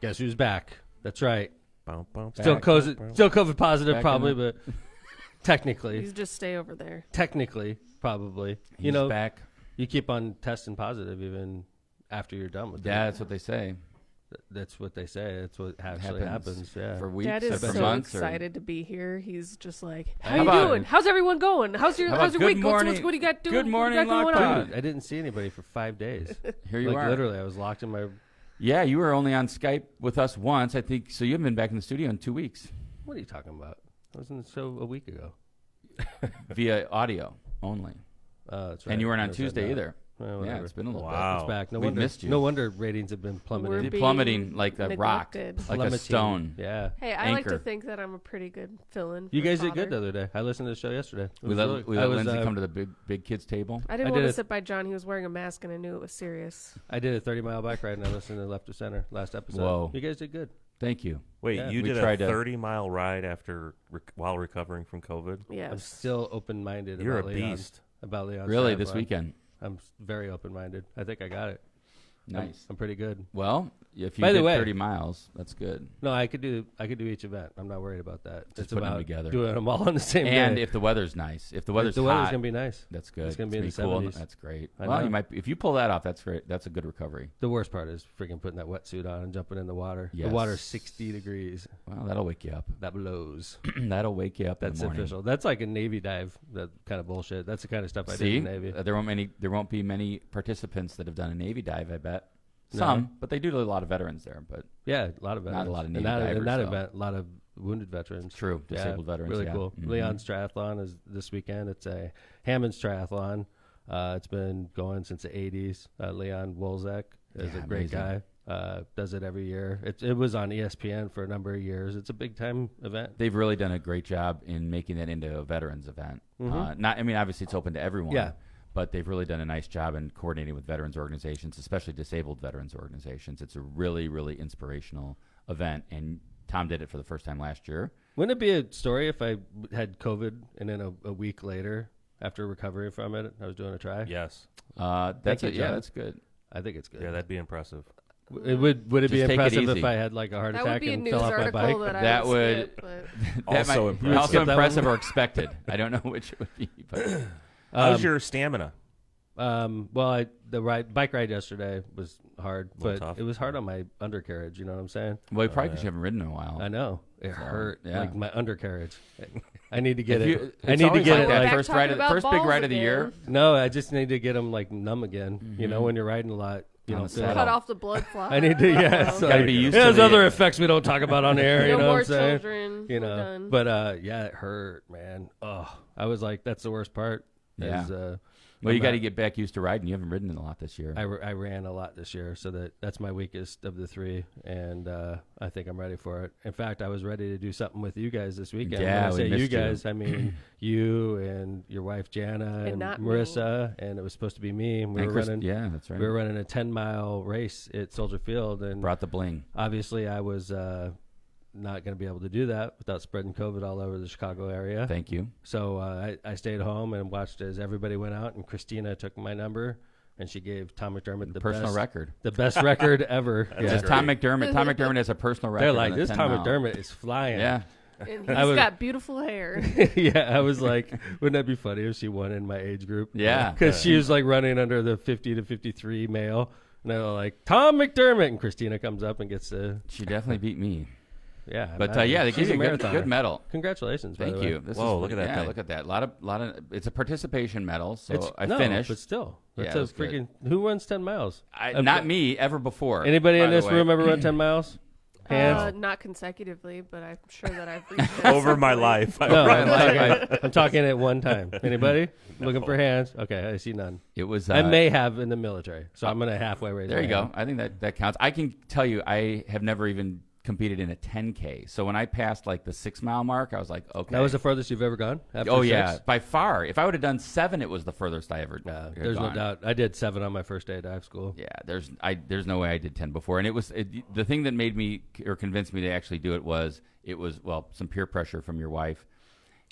Guess who's back? That's right. Still COVID positive, back probably, but technically. You just stay over there. Technically, probably. He's back. You keep on testing positive even after you're done with it. Yeah, that's what they say. That's what they say. That's what actually happens. Yeah. For weeks, Dad is for so months, excited to be here. He's just like, How "How you about doing? How's everyone going? How's your week? morning? What do you got doing? Good morning, what do you got going on?" Dude, I didn't see anybody for 5 days. Here you are. Literally, I was locked in my. Yeah, you were only on Skype with us once, I think. So you haven't been back in the studio in 2 weeks. What are you talking about? I was in the show a week ago. Via audio only. That's right. And you weren't on Tuesday either. Well, Yeah, it's been a little It's back. No We've wonder, missed you. No wonder ratings have been plummeting. We're They're being plummeting like a rock, neglected. like a stone. Yeah. Hey, I like to Anchor. think that I'm a pretty good fill-in. You for guys father. did good the other day. I listened to the show yesterday. We let Lindsay come to the big kids table. I didn't I want did to it- sit by John. He was wearing a mask, and I knew it was serious. I did a 30-mile bike ride, and I listened to Left of Center last episode. Whoa. You guys did good. Thank you. Wait, Yeah. you We did a tried to- 30-mile ride while recovering from COVID? Yes. I'm still open-minded You're about a Leon. beast. About Leon's Really, triathlon. this weekend. I'm very open-minded. I think I got it. Nice. I'm pretty good. Well, if you By the did way- 30 miles, that's good. No, I could do each event. I'm not worried about that. Just It's putting them about together. doing them all on the same And day. if the weather's nice, if the weather's the weather's hot, gonna be nice. that's good. It's gonna be in the cool. 70s. That's great. I Well, know. you might if you pull that off, that's great. That's a good recovery. The worst part is freaking putting that wetsuit on and jumping in the water. Yes. The water's 60 degrees. Well, that'll wake you up. That blows. That'll wake you up. That's in the morning. official. That's like a Navy dive. That kind of bullshit. That's the kind of stuff I did See, in the Navy. there won't be many participants that have done a Navy dive. I bet No. some, but they do a lot of veterans there. But Yeah, a lot of veterans. Not a lot of in Navy that divers, though. event, a lot of wounded veterans. true, disabled veterans. Really yeah. cool. Mhm. Leon's Triathlon is this weekend. It's a Hammond's Triathlon. It's been going since the 80s. Leon Wolzek is Yeah, a great amazing. guy. Does it every year. It was on ESPN for a number of years. It's a big time event. They've really done a great job in making that into a veterans event. I mean, obviously it's open to everyone. Yeah. But they've really done a nice job in coordinating with veterans organizations, especially disabled veterans organizations. It's a really, really inspirational event, and Tom did it for the first time last year. Wouldn't it be a story if I had COVID and then a week later, after recovering from it, I was doing a try? Yes. That's you, it. Yeah, John. that's good. I think it's good. Yeah, that'd be impressive. Would it be Just take it impressive if easy. I had like a heart That attack would be a and news fell off my bike? article that That I would- would skip, but That Also might- impressive. also Skip that impressive one? or expected. I don't know which it would be. But How's your stamina? Well, the bike ride yesterday was hard, but tough. it was hard on my undercarriage. You know what I'm saying? well, probably because you haven't ridden in a while. I know it So, hurt, yeah. like my undercarriage. I need to get If it. you- I it's need to always get like it. that Like, first ride, about first big balls ride of the again. year. no, I just need to get them like numb again. You know, when you're riding a lot, you On know. the feel saddle. cut like- off the blood flow. I need to, yeah. So Gotta like, be used there's to the- other effects we don't talk about on air. No You know more what I'm saying? children. You We're know, done. but yeah, it hurt, man. Oh, I was like, that's the worst part. Yeah. Is, Well, you I'm got to not- get back used to riding. You haven't ridden in a lot this year. I ran a lot this year, so that's my weakest of the three, and I think I'm ready for it. In fact, I was ready to do something with you guys this weekend. Yeah, when I we say you missed you. guys, I mean you and your wife Jana and not Marissa, and it was supposed to be me, and we And were Chris- running. yeah, that's right. We were running a 10-mile race at Soldier Field, and Brought the bling. obviously I was not going to be able to do that without spreading COVID all over the Chicago area. Thank you. So I stayed home and watched as everybody went out, and Christina took my number, and she gave Tom McDermott the Personal best, record. the best record ever. Just Tom McDermott. Tom McDermott has a personal record. They're like, on the this 10 Tom mile. McDermott is flying. Yeah. And I he's would- got beautiful hair. Yeah, I was like, wouldn't that be funny if she won in my age group? Yeah. Because she was like running under the 50 to 53 male. And they were like, Tom McDermott. And Christina comes up and gets the, She definitely beat me. yeah. But yeah, they she's give you a marathoner. good medal. Congratulations, by Thank the way. you. This Whoa, is, look at that Yeah, thing. look at that. A lot of. It's a participation medal, so It's, I no, finished. but still. Yeah, That's it a was good. freaking, who runs 10 miles? Not me ever before. Anybody by in the this way. room ever run 10 miles? Hands? Not consecutively, but I'm sure that I've reached it Over my separately. life. No, Right, I'm talking at one time. Anybody? Looking for hands? Okay, I see none. It was. I may have in the military, so I'm going to halfway raise There my you go. hand. I think that counts. I can tell you, I have never even competed in a 10K. So when I passed like the 6 mile mark, I was like, okay. That was the furthest you've ever gone? After Oh 6? yeah, by far. If I would have done 7, it was the furthest I ever. had There's no gone. doubt. I did 7 on my first day of dive school. Yeah, there's no way I did 10 before, and it was the thing that made me or convinced me to actually do it was some peer pressure from your wife,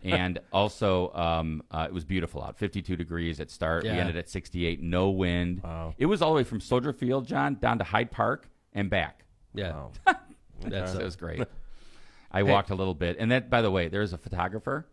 and also it was beautiful out, 52 degrees at start. We Yeah. ended at 68, no wind. Wow. It was all the way from Soldier Field, John, down to Hyde Park and back. Yeah. Wow. That's So it was great. I walked a little bit. And that, by the way, there's a photographer.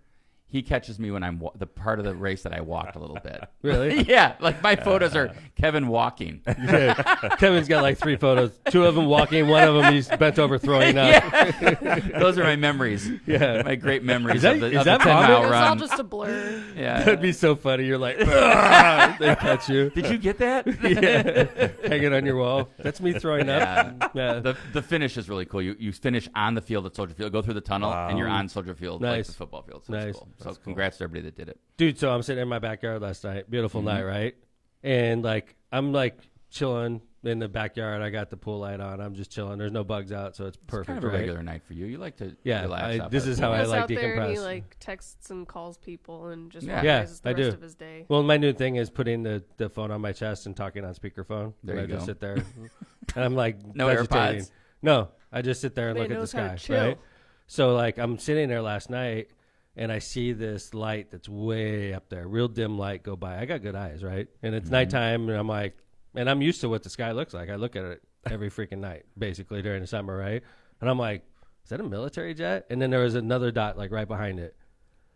He catches me when I'm the part of the race that I walked a little bit. Really? Yeah, like my photos are Kevin walking. Yeah. Kevin's got like 3 photos. 2 of them walking. 1 of them he's bent over throwing up. Yeah. Those are my memories. Yeah. My great memories Is that- of the, is of the that 10-mile It was run. all just a blur. Yeah. That'd be so funny. You're like, "Ugh," they catch you. Did you get that? Yeah. Hang it on your wall. That's me throwing up. Yeah. The finish is really cool. You finish on the field at Soldier Field, go through the tunnel, and you're on Soldier Field, like Nice. the football field. So Nice. it's cool. So congrats to everybody that did it. Dude, so I'm sitting in my backyard last night. Beautiful night, right? And like I'm like chilling in the backyard. I got the pool light on. I'm just chilling. There's no bugs out, so it's It's perfect. kind of a right? regular night for you. You like to Yeah, relax. out this by is the how pool. I Goes like out there and he decompress. like texts and calls people and just Yeah. realizes Yeah, the I rest do. of his day. Well, my new thing is putting the phone on my chest and talking on speakerphone. There I you just go. sit there and I'm like No vegetating. AirPods. No, I just sit there and Man look at the knows how to sky. chill. Right. So like I'm sitting there last night and I see this light that's way up there, real dim light go by. I got good eyes, right? And it's nighttime, and I'm like, and I'm used to what the sky looks like. I look at it every freaking night, basically during the summer, right? And I'm like, is that a military jet? And then there was another dot like right behind it,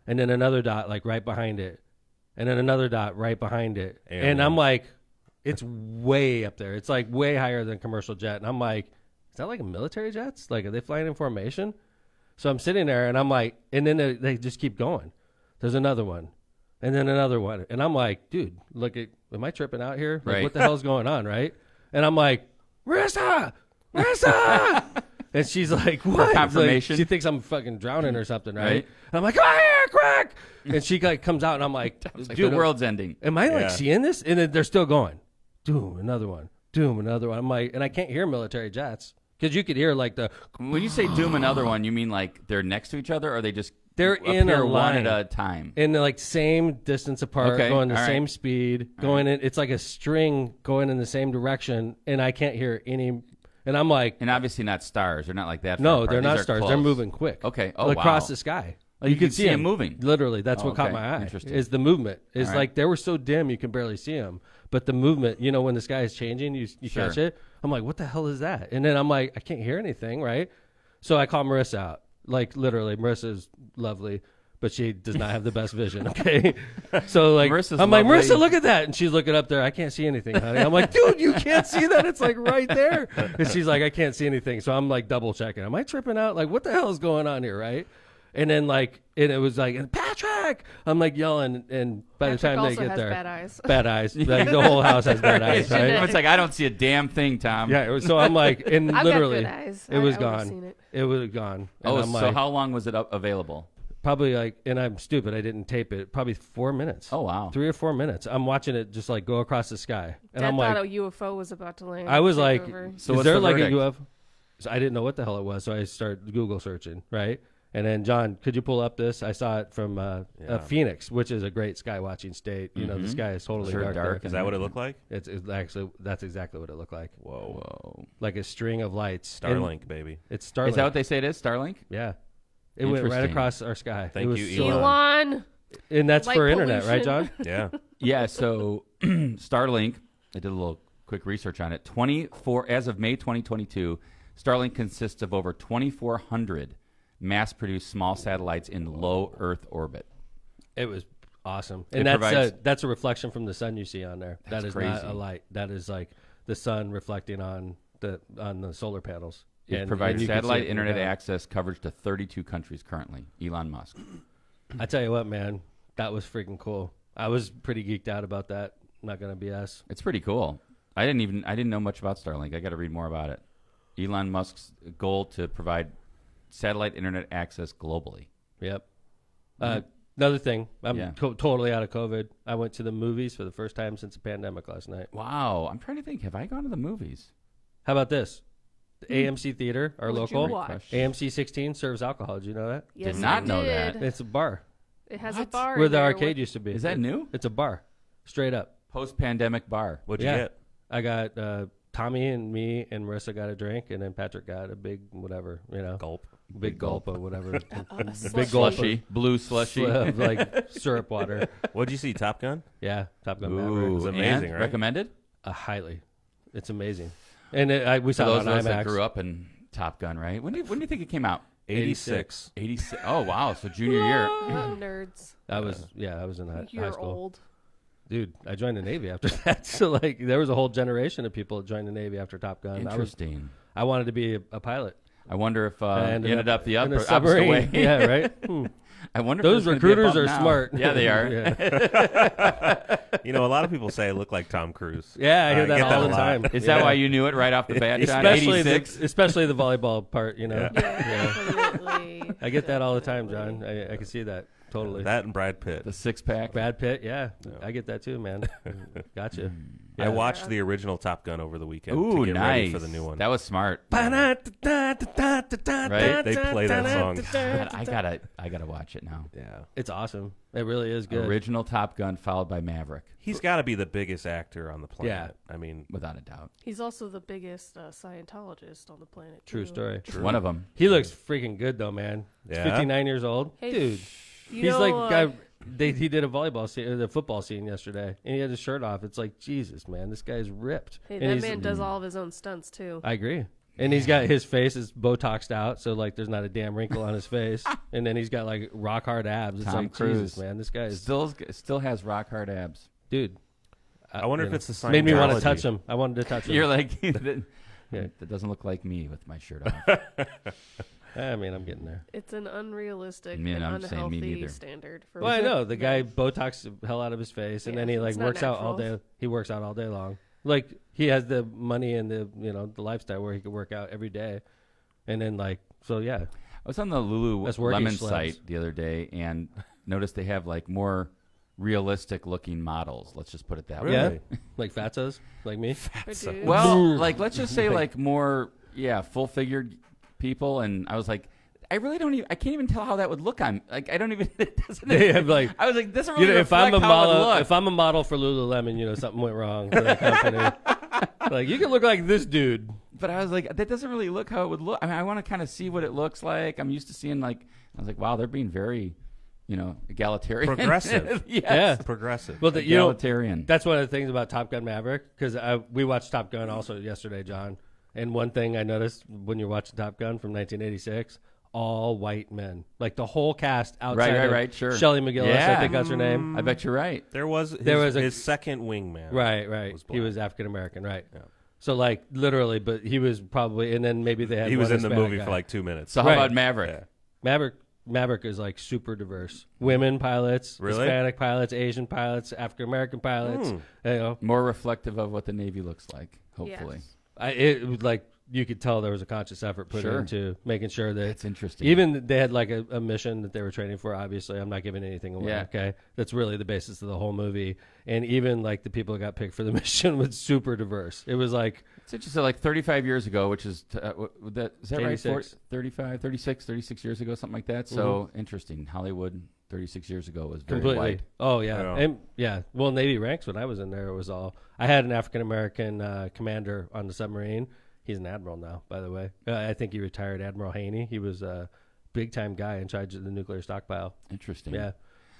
and then another dot like right behind it, and then another dot right behind it. And I'm like, it's way up there. It's like way higher than a commercial jet. And I'm like, is that like a military jets? Like, are they flying in formation? So I'm sitting there and I'm like, and then they just keep going. There's another one, and then another one, and I'm like, dude, look at, am I tripping out here? Like, Right. what the hell's going on, right? And I'm like, Marissa, and she's like, what? confirmation? Like, she thinks I'm fucking drowning or something, right? Right. And I'm like, come here, quick! And she like comes out, and I'm like, It's like dude, the world's ending. am I like Yeah. seeing this? And then they're still going, doom, another one, doom, another one. I'm like, and I can't hear military jets because you could hear like the. When you say doom another one, you mean like they're next to each other, or are they just They're in a appear one line. at a time? In the like same distance apart, Okay, going the all right. same speed, going in. It's like a string going in the same direction, and I can't hear any. And I'm like, And obviously not stars. They're not like that. far no, apart. they're These not are stars. close. They're moving quick. Okay. Oh, across wow. the sky. You can see 'em moving. Literally, that's Oh, what caught okay. my eye. Interesting. Is the movement? Is All right. like they were so dim you can barely see them, but the movement. You know, when the sky is changing, you Sure. catch it. I'm like, what the hell is that? And then I'm like, I can't hear anything, right? So I call Marissa out. Like literally, Marissa's lovely, but she does not have the best vision. Okay, so like, Marissa's I'm like, lovely. Marissa, look at that, and she's looking up there. I can't see anything, honey. I'm like, dude, you can't see that. It's like right there. And she's like, I can't see anything. So I'm like double checking. Am I tripping out? Like, what the hell is going on here, right? And then like, and it was like, Patrick. I'm like yelling, and by the Patrick time they also get has there, bad eyes. bad eyes. Like the whole house has bad eyes, right? It's like I don't see a damn thing, Tom. Yeah. So I'm like, and I've literally, got good eyes. it was I would've gone. seen it. It was gone. And Oh, I'm so like, how long was it available? probably like, and I'm stupid. I didn't tape it. Probably 4 minutes. Oh, wow. 3 or 4 minutes. I'm watching it just like go across the sky, and Dad I'm thought like, a UFO was about to land. I was Take like, over. So is what's there the like verdict? a UFO? So I didn't know what the hell it was, so I started Google searching, right? And then John, could you pull up this? I saw it from Phoenix, which is a great sky watching state. You know, the sky is totally Sure, dark. dark. there. Is that what it looked like? It's actually that's exactly what it looked like, Whoa. Whoa. like a string of lights. And Starlink, baby. It's Starlink. Is that what they say it is? Starlink? Yeah, it went right Interesting. across our sky. Thank it was you, so- Elon. and that's Light for internet, right, pollution. John? Yeah. Yeah, so Starlink, I did a little quick research on it. 24 as of May 2022, Starlink consists of over 2,400 mass-produced small satellites in low Earth orbit. It was awesome, It and provides- that's a reflection from the sun you see on there. That's That is crazy. not a light. That is like the sun reflecting on the solar panels. It And provides you can see satellite it from internet down. access coverage to 32 countries currently. Elon Musk. I tell you what, man, that was freaking cool. I was pretty geeked out about that. Not gonna BS. It's pretty cool. I didn't know much about Starlink. I got to read more about it. Elon Musk's goal to provide satellite internet access globally. Yep. Another thing, I'm Yeah. totally out of COVID. I went to the movies for the first time since the pandemic last night. Wow, I'm trying to think. Have I gone to the movies? How about this? The AMC Theater, our What'd you local, watch? AMC 16 serves alcohol. Did you know that? Yes, not I know did. that. It's a bar It has What? a bar where in the there arcade with- used to be. Is that new? It's a bar, straight up. Post-pandemic bar. What'd you Yeah. get? I got Tommy and me and Marissa got a drink, and then Patrick got a big whatever, Gulp. big gulp of whatever, a big gulp Slushy, blue slushy. of like syrup water. What'd you see? Top Gun? Yeah, Top Gun Ooh, Maverick. was amazing, and right? recommended? Highly, it's amazing. we For saw those it of on us that IMAX. grew up in Top Gun, right? When do you think it came out? 86. 86. Oh wow, so junior year. Nerds. I was in high You're school. old. Dude, I joined the Navy after that. So like, there was a whole generation of people that joined the Navy after Top Gun. Interesting. I wanted to be a pilot. I wonder if you I ended up the in a opposite submarine. way. Yeah, right. I wonder Those if there's gonna be a recruiters bump are now. smart. Yeah, they are. Yeah. You know, a lot of people say I look like Tom Cruise. Yeah, I hear that get all that the a lot. time. Is that why you knew it right off the bat, John? especially 86? especially the volleyball part? You know, Yeah, definitely. I get that all the time, John. I can see that totally. That and Brad Pitt. The six-pack. Brad Pitt, yeah, I get that too, man. Gotcha. I watched the original Top Gun over the weekend Ooh, to get ready nice. for the new one. That was smart. Right? They play that song. God, I gotta watch it now. Yeah. It's awesome. It really is good. Original Top Gun followed by Maverick, He's got to be the biggest actor on the planet. Yeah. I mean, without a doubt. He's also the biggest Scientologist on the planet. True too. story. One of them. He looks freaking good though, man. He's Yeah? 59 years old, Hey, dude. You He's know, like guy. He did a volleyball scene, the football scene yesterday, and he had his shirt off. It's like Jesus, man, this guy's ripped. hey, And that he's- man does all of his own stunts too. I agree. And he's got his face is Botoxed out, so like there's not a damn wrinkle on his face. And then he's got like rock hard abs. It's Tom like Cruise. Jesus, man, this guy is Still has rock hard abs. dude. I wonder if it's the Scientology. made me want to touch him. I wanted to touch him. You're like that, Yeah. that doesn't look like me with my shirt off. I mean, I'm getting there. It's an unrealistic Man, and I'm saying me unhealthy neither. standard. For Well, I know the guy Botox the hell out of his face, and Yeah, then he like it's not works out all natural. day. He works out all day long. Like he has the money and the the lifestyle where he could work out every day, and then like so yeah. I was on the That's working Lululemon schlubs. site the other day and noticed they have like more realistic looking models. Let's just put it that way. Really? Yeah, like fatzos, like me. For dudes. Well, like let's just say like more full figured people, and I was like, I really don't even. I can't even tell how that would look on. Like I don't even. It doesn't. They have like I was like, this doesn't really if I'm a reflect how it would model, look. if I'm a model for Lululemon, something went wrong for that company. Like you can look like this dude. But I was like, that doesn't really look how it would look. I mean, I want to kind of see what it looks like. I'm used to seeing like. I was like, wow, they're being very, egalitarian, Progressive. Yes. Yeah. Progressive. Well, Egalitarian. that's one of the things about Top Gun Maverick because we watched Top Gun also yesterday, John. And one thing I noticed when you're watching Top Gun from 1986, all white men, like the whole cast outside. Right, sure. Shelley McGillis, Yeah. I think that's her name. I bet you're right. there was his second wingman. Right. was He black. was African American, right? Yeah. So like literally, but he was probably, and then maybe they had. He was one in the Hispanic movie guy. for like 2 minutes. So how Right. about Maverick? Yeah. Maverick is like super diverse. Women pilots, Really? Hispanic pilots, Asian pilots, African American pilots. More reflective of what the Navy looks like, hopefully. Yes. It was like you could tell there was a conscious effort put Sure. into making sure that That's interesting. even they had like a mission that they were training for. Obviously, I'm not giving anything away. Yeah. Okay, that's really the basis of the whole movie. And even like the people who got picked for the mission was super diverse. It was like It's interesting. Like 35 years ago, which is is that right? 86. 35, 36 years ago, something like that. So interesting. Hollywood 36 years ago was very completely. white. Oh yeah, Yeah. and yeah. Well, Navy ranks when I was in there, it was all. I had an African American commander on the submarine. He's an admiral now, by the way. I think he retired, Admiral Haney. He was a big time guy in charge of the nuclear stockpile. Interesting. Yeah,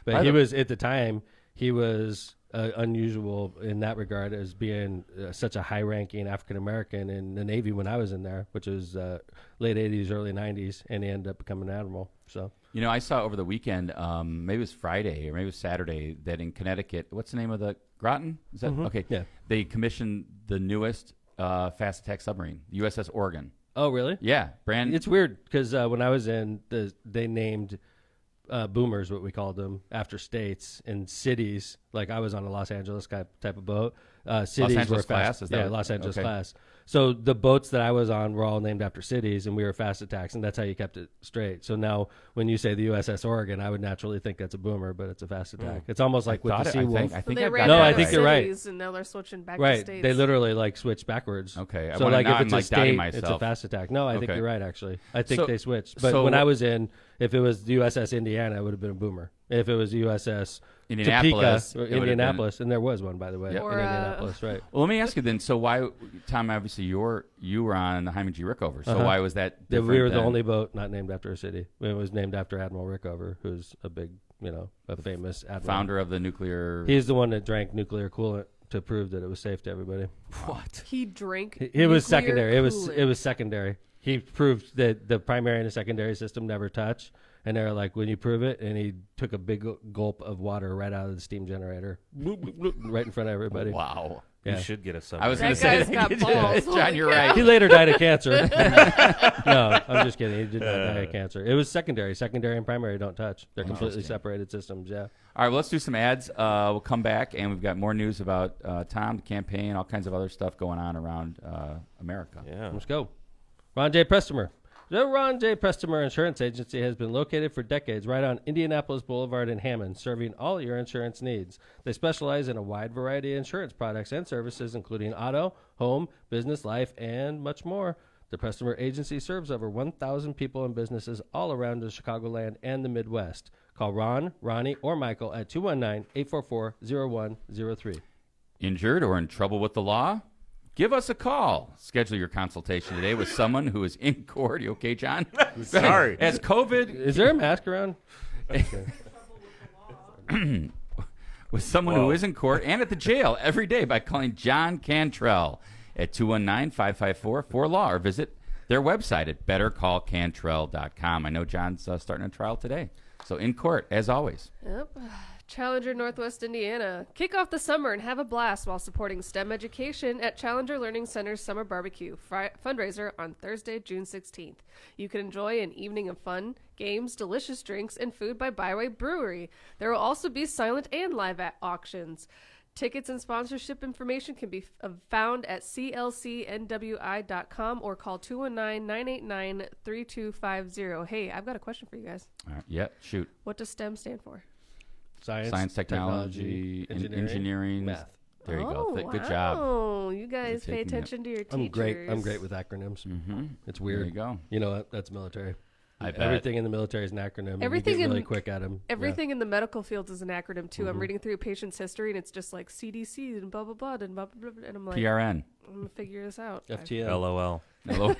but he was at the time. He was unusual in that regard as being such a high ranking African American in the Navy when I was in there, which was late 80s, early 90s, and he ended up becoming an admiral. So. I saw over the weekend, maybe it was Friday or maybe it was Saturday, that in Connecticut, what's the name of the Groton? Is that okay? Yeah. They commissioned the newest fast attack submarine, USS Oregon. Oh, really? Yeah, brand. It's weird because when I was in, they named boomers, what we called them, after states and cities. Like I was on a Los Angeles type of boat. Cities Angeles were class? fast, Is that yeah, what- Los Angeles okay. class. So the boats that I was on were all named after cities, and we were fast attacks, and that's how you kept it straight. So now, when you say the USS Oregon, I would naturally think that's a boomer, but it's a fast attack. It's almost like with the I Seawolf. think So I they I've ran got No, out I of think you're right. cities, and now they're switching back to Right, states. they literally like switch backwards. Okay, So like now if I'm it's a like doubting state, it's a myself. fast attack. No, I think Okay. you're right. Actually, I think So- they switched. But so when I what- was in, if it was the USS Indiana, it would have been a boomer. If it was the USS Indianapolis, Topeka, or it would have Indianapolis, and there was one by the way Yep. in Or, Indianapolis, right? Well, let me ask you then. So why, Tom? Obviously, you were on the Hyman G. Rickover. So Uh-huh. why was that? Yeah, we different were the then? only boat not named after a city. It was named after Admiral Rickover, who's a big, a famous admiral. founder of the nuclear. He's the one that drank nuclear coolant to prove that it was safe to everybody. What? He drank. It was nuclear secondary. It Kool-Aid. was secondary. He proved that the primary and the secondary system never touch. And they're like, when you prove it, and he took a big gulp of water right out of the steam generator, bloop, bloop, bloop, right in front of everybody. Wow. Yeah. You should get a sub. I was going That to say guy's got balls. John, Holy you're cow. right. He later died of cancer. No, I'm just kidding. He did not die of cancer. It was secondary. Secondary and primary don't touch. They're completely separated systems, yeah. All right, well, let's do some ads. We'll come back, and we've got more news about Tom, the campaign, all kinds of other stuff going on around America. Yeah. Let's go. Ron J. Prestimer. The Ron J. Prestimer Insurance Agency has been located for decades right on Indianapolis Boulevard in Hammond, serving all your insurance needs. They specialize in a wide variety of insurance products and services, including auto, home, business, life, and much more. The Prestimer Agency serves over 1,000 people and businesses all around the Chicagoland and the Midwest. Call Ron, Ronnie, or Michael at 219-844-0103. Injured or in trouble with the law? Give us a call. Schedule your consultation today with someone who is in court. You okay, John? Sorry. As COVID Is there a mask around? with someone who is in court and at the jail every day by calling John Cantrell at 219-554-4LAW or visit their website at bettercallcantrell.com. I know John's starting a trial today. So in court, as always. Yep. Challenger Northwest Indiana. Kick off the summer and have a blast while supporting STEM education at Challenger Learning Center's Summer Barbecue fundraiser on Thursday, June 16th. You can enjoy an evening of fun, games, delicious drinks, and food by Byway Brewery. There will also be silent and live auctions. Tickets and sponsorship information can be found at clcnwi.com or call 219-989-3250. Hey, I've got a question for you guys. All right. Yeah, shoot. What does STEM stand for? Science, technology, engineering, math. There you go. Oh, Good job. Oh, you guys You're pay taking it. attention to your teachers. I'm great with acronyms. Mm-hmm. It's weird. There you go. You know what? That's military. I bet. Everything in the military is an acronym. And Everything you get really in- quick at them. Everything in the medical field is an acronym too. I'm reading through a patient's history and it's just like CDC and blah blah blah and blah blah blah. And I'm like, PRN. I'm gonna figure this out. FTN. LOL. LOL.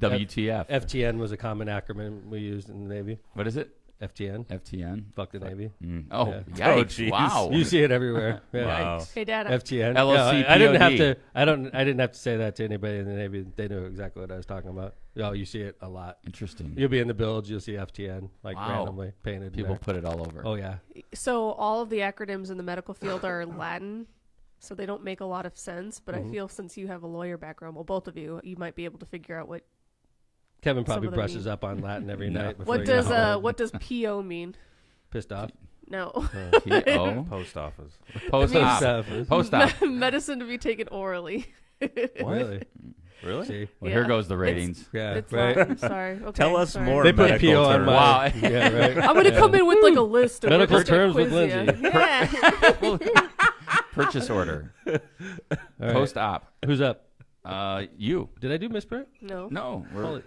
WTF. FTN was a common acronym we used in the Navy. What is it? FTN. FTN. Fuck the Navy. Oh, Yeah. yikes. Oh, geez. Wow. You see it everywhere. Yeah. Wow. Hey, Dad. FTN. LLC, I didn't have POD. to. I didn't have to say that to anybody in the Navy. They knew exactly what I was talking about. Oh, you see it a lot. Interesting. You'll be in the bilge. You'll see FTN like Wow. randomly painted. in People there. put it all over. Oh yeah. So all of the acronyms in the medical field are Latin, so they don't make a lot of sense. But I feel since you have a lawyer background, well, both of you, you might be able to figure out what Kevin probably Some of them brushes mean- up on Latin every No. night. Before what he goes does home. what does PO mean? Pissed off? No, P-O. Post office. Post-op. Stuff. Post-op. medicine to be taken orally. Really? Really? See? Well, Yeah. here goes the ratings. Yeah. It's right. Latin. Sorry. Okay, Tell us sorry. more. They put medical PO on terms. my. Wow. Yeah. Right. I'm gonna come in with like a list of Medical we're just gonna terms with quiz ya. Lindsay. Yeah. Purchase order. All right. Post-op. Who's up? You. Did I do misprint? No. No. We're, Holy.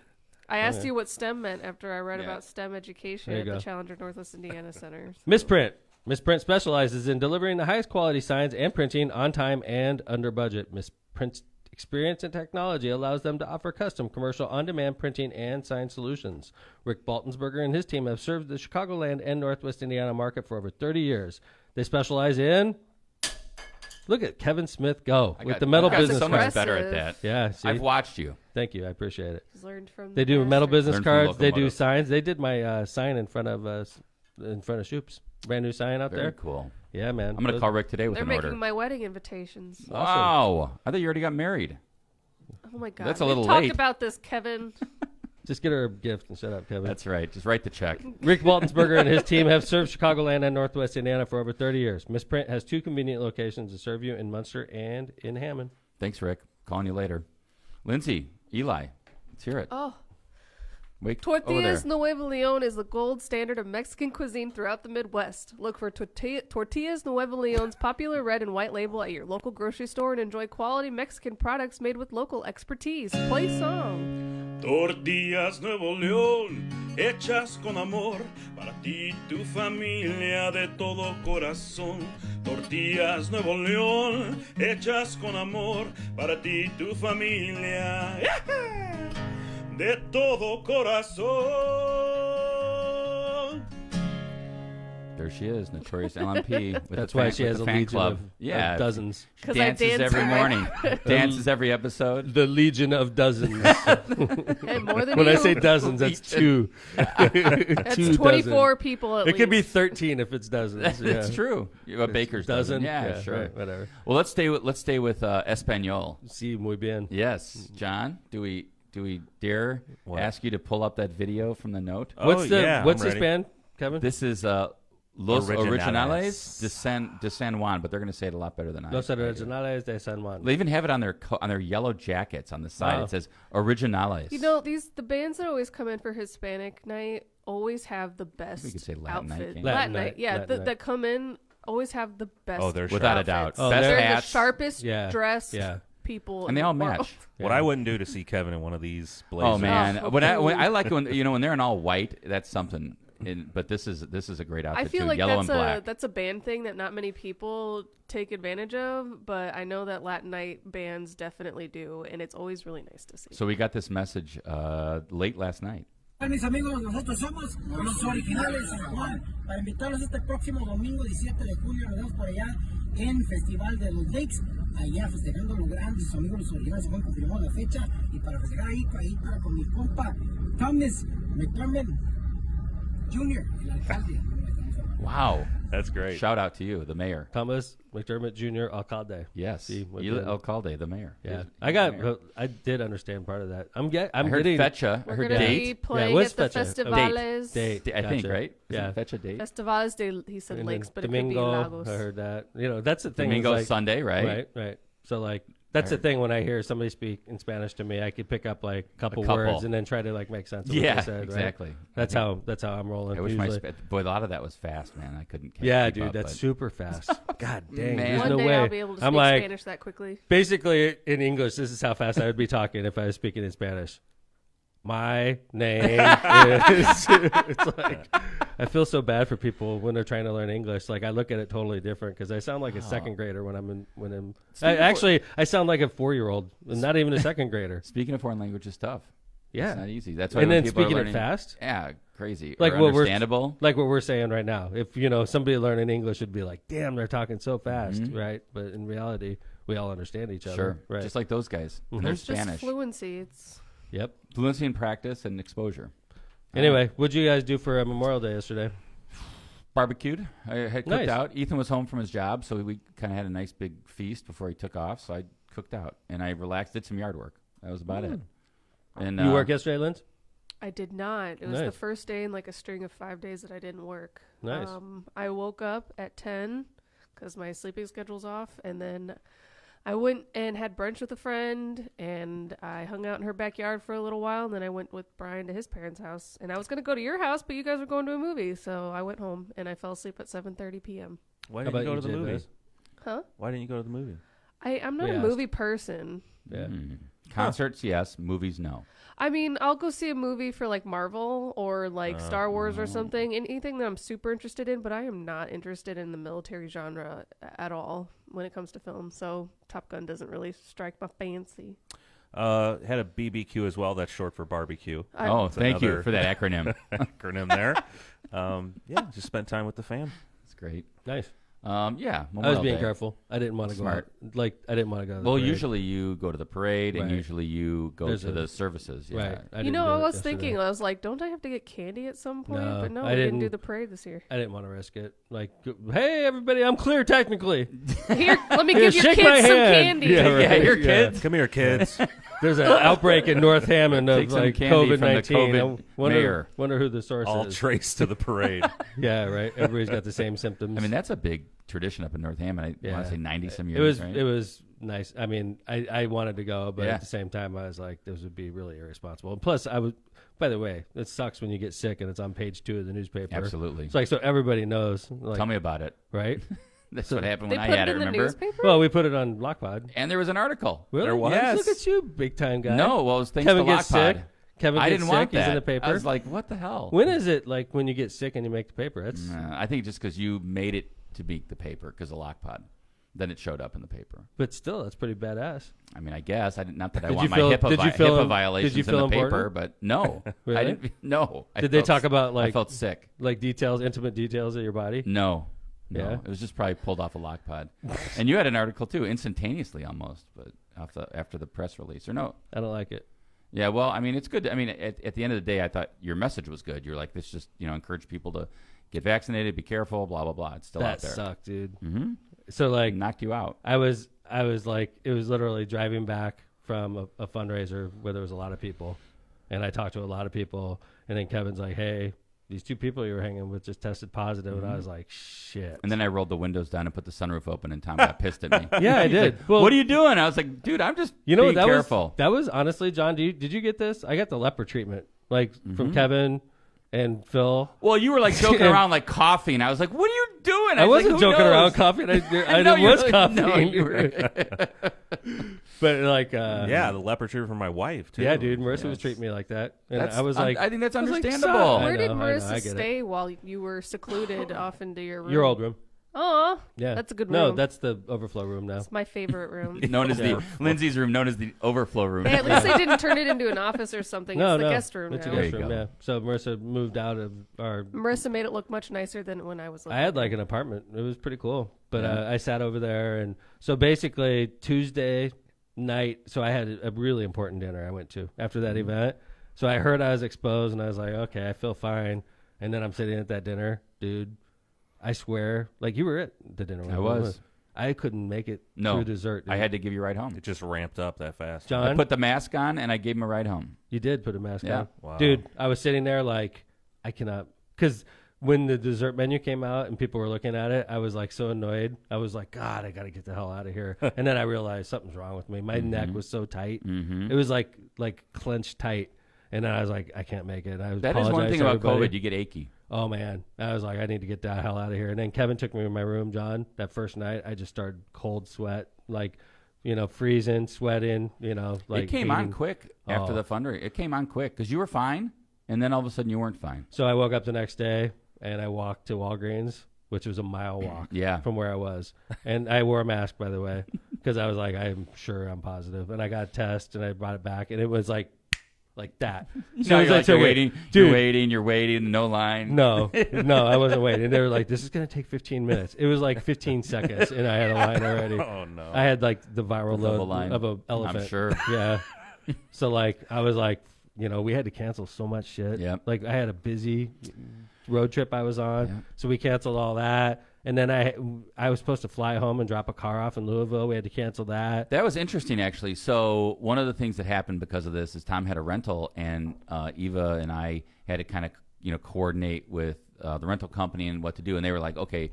I asked Okay. you what STEM meant after I read Yeah. about STEM education There at you the go. Challenger Northwest Indiana Center. Misprint. Misprint specializes in delivering the highest quality signs and printing on time and under budget. Misprint's experience and technology allows them to offer custom commercial on-demand printing and sign solutions. Rick Baltonsberger and his team have served the Chicagoland and Northwest Indiana market for over 30 years. They specialize in... Look at Kevin Smith go with the metal I've gotten business so cards. much better at that. Yeah, see? I've watched you. Thank you. I appreciate it. He's learned from They the do metal masters. business Learn from cards. They do Locomotive. signs. They did my sign in front of Shoop's. Brand new sign out Very there. cool. Yeah, man. I'm going to Those- call Rick today with They're an making order. my wedding invitations. Wow. I thought you already got married. Oh my god. That's a We've little talked late. about this, Kevin. Just get her a gift and shut up, Kevin. That's right. Just write the check. Rick Baltonsberger and his team have served Chicagoland and Northwest Indiana for over 30 years. Misprint has 2 convenient locations to serve you in Munster and in Hammond. Thanks, Rick. Calling you later. Lindsay, Eli, let's hear it. Oh. Wait, over Tortillas there. Nuevo Leon is the gold standard of Mexican cuisine throughout the Midwest. Look for Tortillas Nuevo Leon's popular red and white label at your local grocery store and enjoy quality Mexican products made with local expertise. Play song. Tortillas Nuevo León, hechas con amor, para ti y tu familia de todo corazón. Tortillas Nuevo León, hechas con amor, para ti y tu familia de todo corazón. There she is, notorious LMP. With That's the why fan, she with has the a fan legion club. of Yeah, dozens. She 'Cause I dances dance every with my- morning. Dances every episode. The legion of dozens. And more than When you. I say dozens, that's two. That's Two 24 dozen. people at It least. could be 13 if it's dozens. Yeah. It's true. A baker's dozen. Yeah, sure. Right, whatever. Well, let's stay with Espanol. Sí, muy bien. Yes, John. Do we dare ask you to pull up that video from the note? Oh, yeah, What's I'm this ready. band, Kevin? This is Los Originales. Originales de San Juan, but they're going to say it a lot better than I. Los do. Originales de San Juan. They even have it on their yellow jackets on the side. Wow. It says Originales. You know, the bands that always come in for Hispanic night always have the best We could say Latin night, outfit. can't we? Latin Latin night, night, yeah. Latin night. That come in always have the best. Oh, they're Without a outfits. doubt. Oh, Best They're hats. the sharpest Yeah. dressed Yeah. people, And in they all the world. match. What I wouldn't do to see Kevin in one of these blazers. Oh man, Oh, when I like when they're in all white, that's something. But this is a great outfit I feel too, like yellow that's and black. that's a band thing that not many people take advantage of, but I know that Latin night bands definitely do, and it's always really nice to see. So we got this message late last night. Mis amigos, nosotros somos los originales San Juan, para invitarlos este próximo domingo 17 de julio, nos vemos por allá en Festival de los Lakes, allá festejando lo grande, sus amigos los originales San Juan confirmó la fecha, y para festejar ahí para con mi compa Thomas McDermott Jr, el alcalde. Wow, That's great. shout out to you, the mayor. Thomas McDermott Jr. Alcalde. Yes, Sí, muy you bien. Alcalde, the mayor. Yeah, He's- I did understand part of that. I'm I heard getting Fecha. I We're heard going to be date. playing what's at the fecha? Festivales. Date. I think Gotcha. right. Yeah. Fecha date. Festivales de, he said And lakes, then but it Domingo, could be Lagos. I heard that. You know, that's the thing. Domingo is like, Sunday, right? Right. So like that's the thing when I hear somebody speak in Spanish to me, I could pick up like a couple words and then try to like make sense of what Yeah, they said. exactly. Right? That's how I'm rolling. I wish usually. boy, a lot of that was fast, man. I couldn't. Keep Dude, up, that's but- super fast. God dang, Man. there's One no day way. I'll be able to I'm speak like, Spanish that quickly. basically in English, this is how fast I would be talking if I was speaking in Spanish. My name is. It's like I feel so bad for people when they're trying to learn English. Like I look at it totally different because I sound like a second grader when I'm. I sound like a 4-year-old, not even a second grader. Speaking of foreign language is tough. Yeah, It's not easy. That's why and when then people are speaking it learning, fast, yeah, crazy. like or what we're understandable. like what we're saying right now. If somebody learning English would be like, "Damn, they're talking so fast," right? But in reality, we all understand each other. Sure, right? just like those guys. And they're It's just Spanish. fluency. It's Yep. Fluency in practice and exposure. Anyway, what'd you guys do for Memorial Day yesterday? Barbecued. I had cooked Nice. out. Ethan was home from his job, so we kind of had a nice big feast before he took off. So I cooked out and I relaxed, did some yard work. That was about it. And You work yesterday, Linz? I did not. It was the Nice. first day in like a string of 5 days that I didn't work. Nice. I woke up at 10 because my sleeping schedule's off, and then I went and had brunch with a friend, and I hung out in her backyard for a little while, and then I went with Brian to his parents' house. And I was going to go to your house, but you guys were going to a movie, so I went home, and I fell asleep at 7:30 p.m. Why How didn't you about go to the Jay movie? Biz? Huh? Why didn't you go to the movie? I'm not We a asked. movie person. Yeah. Concerts, yes. Movies, no. I mean, I'll go see a movie for like Marvel or like Star Wars or something, anything that I'm super interested in, but I am not interested in the military genre at all when it comes to film. So Top Gun doesn't really strike my fancy. Had a BBQ as well. That's short for barbecue. Oh, It's thank you another- for that acronym. Acronym there. Yeah, just spent time with the fam. That's great. Nice. Yeah. I was Memorial being Day. careful. I didn't want to go out. Smart. Like, I didn't want to go to the Well, parade. usually you go to the parade, and Right. usually you go There's to a- the services. Yeah. Right. I You didn't know, do I it was yesterday. thinking, I was like, don't I have to get candy at some point? No, But no, I we didn't do didn't. the parade this year. I didn't want to risk it. Like, hey, everybody, I'm clear technically. Here, let me Here, give your shake my kids some hand. candy. Yeah, right. Yeah, your Yeah. kids. Come here, kids. There's an outbreak in North Hammond Take of some like candy from the COVID-19. COVID mayor. Wonder who the source All is. traced to the parade. Yeah, right. Everybody's got the same symptoms. I mean, that's a big tradition up in North Hammond. I want to say 90 some years. It was nice. I mean, I wanted to go, but Yeah. at the same time, I was like, this would be really irresponsible. And plus, I was. By the way, it sucks when you get sick and it's on page 2 of the newspaper. Absolutely. It's like so everybody knows. Like, Tell me about it. right? That's what happened They when put I had it it, in the remember? newspaper? Well, we put it on Lockpod. And there was an article. Really? There was? Yes. Look at you, big time guy. No, well, it was thanks Kevin to gets Lockpod. sick. Kevin I gets didn't sick. want that. He's in the paper. I was like, what the hell? When is it like when you get sick and you make the paper? That's I think just because you made it to be the paper because of Lockpod. then it showed up in the paper. But still, that's pretty badass. I mean, I guess not that I Did want you my feel- HIPAA, did you feel HIPAA im- violations did you feel in the paper, important? but no, Really? I didn't. No, I Did they felt talk s- about, I like- felt sick. Like details, intimate details of your body? No, Yeah? it was just probably pulled off a lock pod. And you had an article too, instantaneously almost, but after the press release, or no? I don't like it. Yeah, well, I mean, it's good. I mean, at the end of the day, I thought your message was good. You're like, this just encourage people to get vaccinated, be careful, blah blah blah. It's still out That there. sucked, dude. Mm-hmm. So, like, It knocked you out. I was like, it was literally driving back from a fundraiser where there was a lot of people, and I talked to a lot of people, and then Kevin's like, hey, these 2 people you were hanging with just tested positive, and I was like, shit. And then I rolled the windows down and put the sunroof open, and Tom got pissed at me. Yeah, I He's did. like, Well, what are you doing? I was like, dude, I'm just being that careful. that was honestly, John, did you get this? I got the leper treatment, like from Kevin and Phil. Well, you were like joking around, like coughing. I was like, "What are you doing?" I was wasn't like, "Who joking around knows?" coughing. I No, was you're- coughing. no, you were- But like, Yeah, the leper treatment for my wife too. yeah, dude, Marissa was Yes. treating me like that, and That's- I was like, I think that's I was like, understandable. "Son." Where did I know, Marissa I get it. stay while you were secluded off into your room? Your old room. Aw, Yeah, that's a good No, room. that's the overflow room now. It's my favorite room. known as the Lindsay's room, known as the overflow room. Hey, at least they didn't turn it into an office or something. No, It's the no, guest room it's a now. There guest you room. go. Yeah. So Marissa moved out of our. Marissa made it look much nicer than when I was living. I had like an apartment. It was pretty cool. But Yeah. I sat over there, and so basically Tuesday night. So I had a really important dinner I went to after that event. So I heard I was exposed, and I was like, okay, I feel fine. And then I'm sitting at that dinner, dude. I swear, like you were at the dinner. I was. I couldn't make it No, through dessert. Dude. I had to give you a ride home. It just ramped up that fast. John. I put the mask on and I gave him a ride home. You did put a mask Yeah. on. Wow. Dude, I was sitting there like, I cannot. Because when the dessert menu came out and people were looking at it, I was like so annoyed. I was like, God, I got to get the hell out of here. And then I realized something's wrong with me. My neck was so tight. Mm-hmm. It was like clenched tight. And then I was like, I can't make it. I That is one apologized thing to about everybody. COVID. You get achy. Oh, man. I was like, I need to get the hell out of here. And then Kevin took me to my room, John. That first night, I just started cold sweat, like, freezing, sweating, like. It came on hating. quick after Oh. the fundraiser. It came on quick because you were fine, and then all of a sudden you weren't fine. So I woke up the next day and I walked to Walgreens, which was a mile walk Yeah. from where I was. And I wore a mask, by the way, because I was like, I'm sure I'm positive. And I got a test and I brought it back, and it was like that. So as you're, I like, took you're it- waiting, dude. you're waiting, no line. No, I wasn't waiting. They were like, this is going to take 15 minutes. It was like 15 seconds, and I had a line already. Oh no. I had like the viral The load line. of an elephant. I'm sure. Yeah. So like, I was like, we had to cancel so much shit. Yep. Like I had a busy road trip I was on, Yep. so we canceled all that. And then I was supposed to fly home and drop a car off in Louisville. We had to cancel that. That was interesting, actually. So one of the things that happened because of this is Tom had a rental, and Eva and I had to kind of coordinate with the rental company and what to do. And they were like, okay.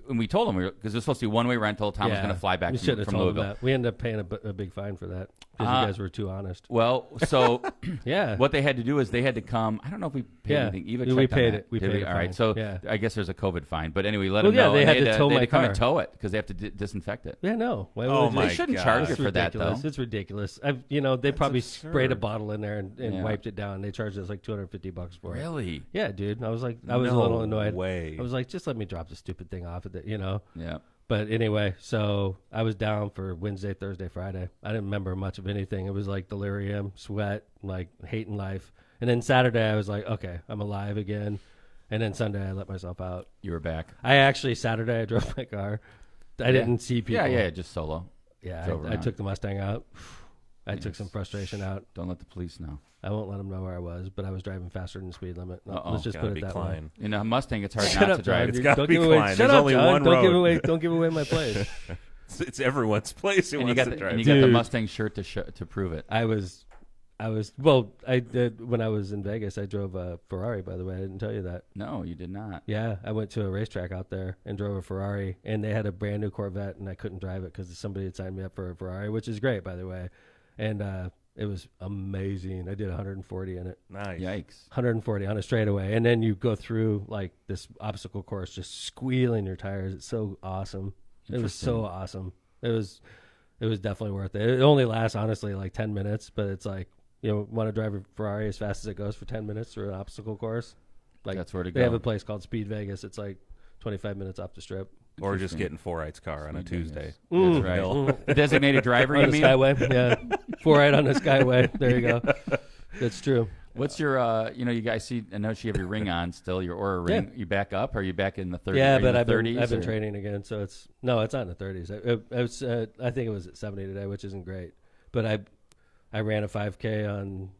And we told them because it was supposed to be one-way rental. Tom was going to fly back We should have from told Louisville. them that. We ended up paying a big fine for that because you guys were too honest. Well, so Yeah. what they had to do is they had to come. I don't know if we paid Yeah. anything. Eva We checked on paid that. it. We Did paid a All right. fine. So Yeah. I guess there's a COVID fine. But anyway, let Well, them yeah, know. they and had to tow they my had to come and car. tow it because they have to disinfect it. Yeah, no. Why Oh would my They shouldn't God. charge you It's for that, ridiculous. though. It's ridiculous. They probably sprayed a absurd. bottle in there and Yeah. wiped it down. They charged us like $250 for it. Really? Yeah, dude. I was like, I was a No little annoyed. way. I was like, just let me drop the stupid thing off of it, Yeah. But anyway, so I was down for Wednesday, Thursday, Friday. I didn't remember much of anything. It was like delirium, sweat, like hating life. And then Saturday, I was like, okay, I'm alive again. And then Sunday, I let myself out. You were back. Saturday, I drove my car. I didn't see people. Yeah, just solo. Yeah, Drove I around. took the Mustang out. I took Yes. some frustration out. Don't let the police know. I won't let them know where I was, but I was driving faster than the speed limit. Uh-oh. Let's just Gotta put be it that way. Klein. In a Mustang, it's hard Shut not up, to John. drive. It's Dude, gotta don't be give away. Klein. Shut There's up, only John. one Don't give road. away. Don't give away my place. It's everyone's place who And you wants got to drive. and you got the Dude. Mustang shirt to prove it. I did when I was in Vegas. I drove a Ferrari. By the way, I didn't tell you that. No, you did not. Yeah, I went to a racetrack out there and drove a Ferrari, and they had a brand new Corvette, and I couldn't drive it because somebody had signed me up for a Ferrari, which is great, by the way. And it was amazing. I did 140 in it. Nice. Yikes. 140 on a straightaway, and then you go through like this obstacle course, just squealing your tires. It's so awesome. It was so awesome. It was definitely worth it. It only lasts honestly like 10 minutes, but it's like want to drive a Ferrari as fast as it goes for 10 minutes through an obstacle course. Like That's where to they have go. a place called Speed Vegas. It's like 25 minutes off the strip. Or just getting 4-Right's car on a Tuesday. That's right. The designated driver, you On the mean? Skyway, yeah. 4-Right on the Skyway. There you go. That's true. What's your, you guys see, I know you have your ring on still, your Aura ring. Yeah. You back up? Are you back in the 30s? Yeah, but I've I've been training again, so it's not in the 30s. I think it was at 70 today, which isn't great. But I ran a 5K on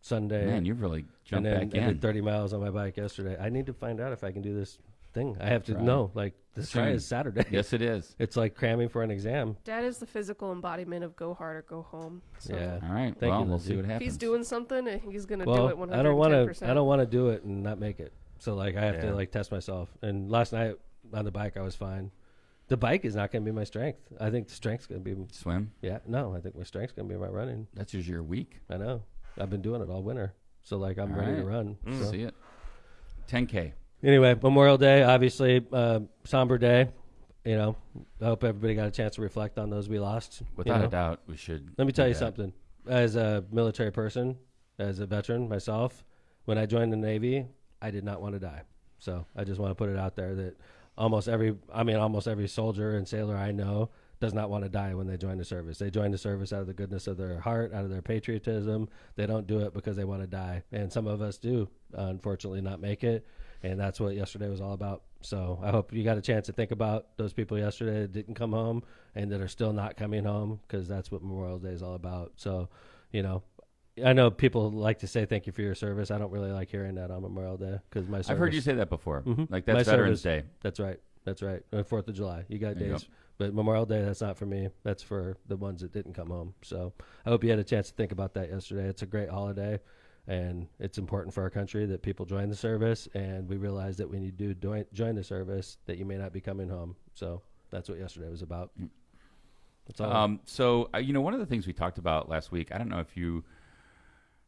Sunday. Man, you've really jumped and then back in. I did 30 miles on my bike yesterday. I need to find out if I can do this thing. I have to know. Like, this try is Saturday. Yes, it is. It's like cramming for an exam. Dad is the physical embodiment of go hard or go home. So Yeah. All right. Thank you, We'll Lindsay. see what if happens. he's doing something, he's going to Well, do it 110%. I don't want to do it and not make it. So like I have to like test myself. And last night on the bike I was fine. The bike is not going to be my strength. I think the strength's going to be Swim? Yeah, no, I think my strength's going to be my running. That's usually your week. I know. I've been doing it all winter. So like I'm All ready right. to run. So. See it. 10K. Anyway, Memorial Day, obviously somber day. You know, I hope everybody got a chance to reflect on those we lost. Without a doubt, we should. Let me tell do you that. something. As a military person, as a veteran myself, when I joined the Navy, I did not want to die. So I just want to put it out there that almost every soldier and sailor I know does not want to die when they join the service. They join the service out of the goodness of their heart, out of their patriotism. They don't do it because they want to die. And some of us do, unfortunately, not make it. And that's what yesterday was all about. So I hope you got a chance to think about those people yesterday that didn't come home and that are still not coming home, because that's what Memorial Day is all about. So, you know, I know people like to say thank you for your service. I don't really like hearing that on Memorial Day because my service. I've heard you say that before. Mhm. Like that's My Veterans service- Day. That's right. That's right. 4th of July. You got There you days. But Memorial Day, that's not for me. That's for the ones that didn't come home. So I hope you had a chance to think about that yesterday. It's a great holiday, and it's important for our country that people join the service, and we realize that when you do join the service that you may not be coming home. So that's what yesterday was about. That's all. So, one of the things we talked about last week, I don't know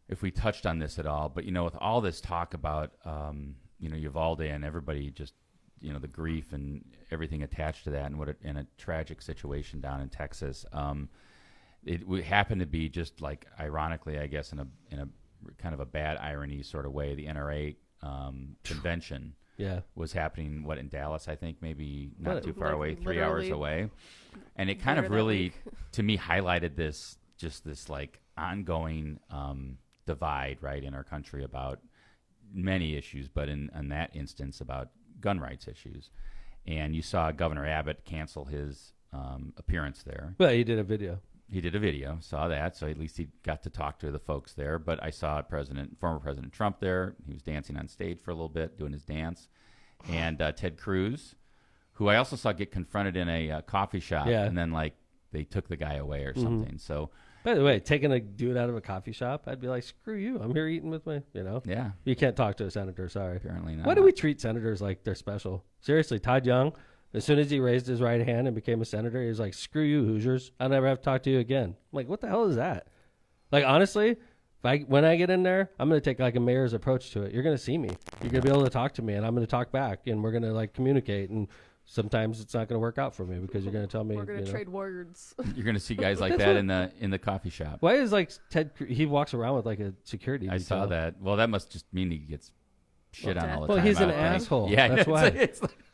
if we touched on this at all, but, with all this talk about, Uvalde and everybody just, the grief and everything attached to that, and in a tragic situation down in Texas, it happened to be just like, ironically, I guess, in a kind of a bad irony sort of way, the NRA convention was happening, in Dallas, I think, maybe not too far away, 3 hours away. And it kind of really, to me, highlighted this like ongoing divide, right, in our country about many issues, but in that instance about gun rights issues. And you saw Governor Abbott cancel his appearance there. Well, he did a video. He did a video, saw that, so at least he got to talk to the folks there. But I saw former President Trump there. He was dancing on stage for a little bit, doing his dance. And Ted Cruz, who I also saw get confronted in a coffee shop, and then they took the guy away or something. So, by the way, taking a dude out of a coffee shop, I'd be like, screw you. I'm here eating with my, Yeah. You can't talk to a senator, sorry. Apparently not. Why do we treat senators like they're special? Seriously, Todd Young, as soon as he raised his right hand and became a senator, he was like, screw you, Hoosiers. I'll never have to talk to you again. I'm like, what the hell is that? Like, honestly, when I get in there, I'm going to take like a mayor's approach to it. You're going to see me. You're going to be able to talk to me, and I'm going to talk back, and we're going to communicate. And sometimes it's not going to work out for me because you're going to tell me. We're going to trade words. You're going to see guys like that in the coffee shop. Why is Ted? He walks around with like a security. I saw that. Well, that must just mean he gets shit on all the time. Well, he's an I think. asshole. Yeah, that's why.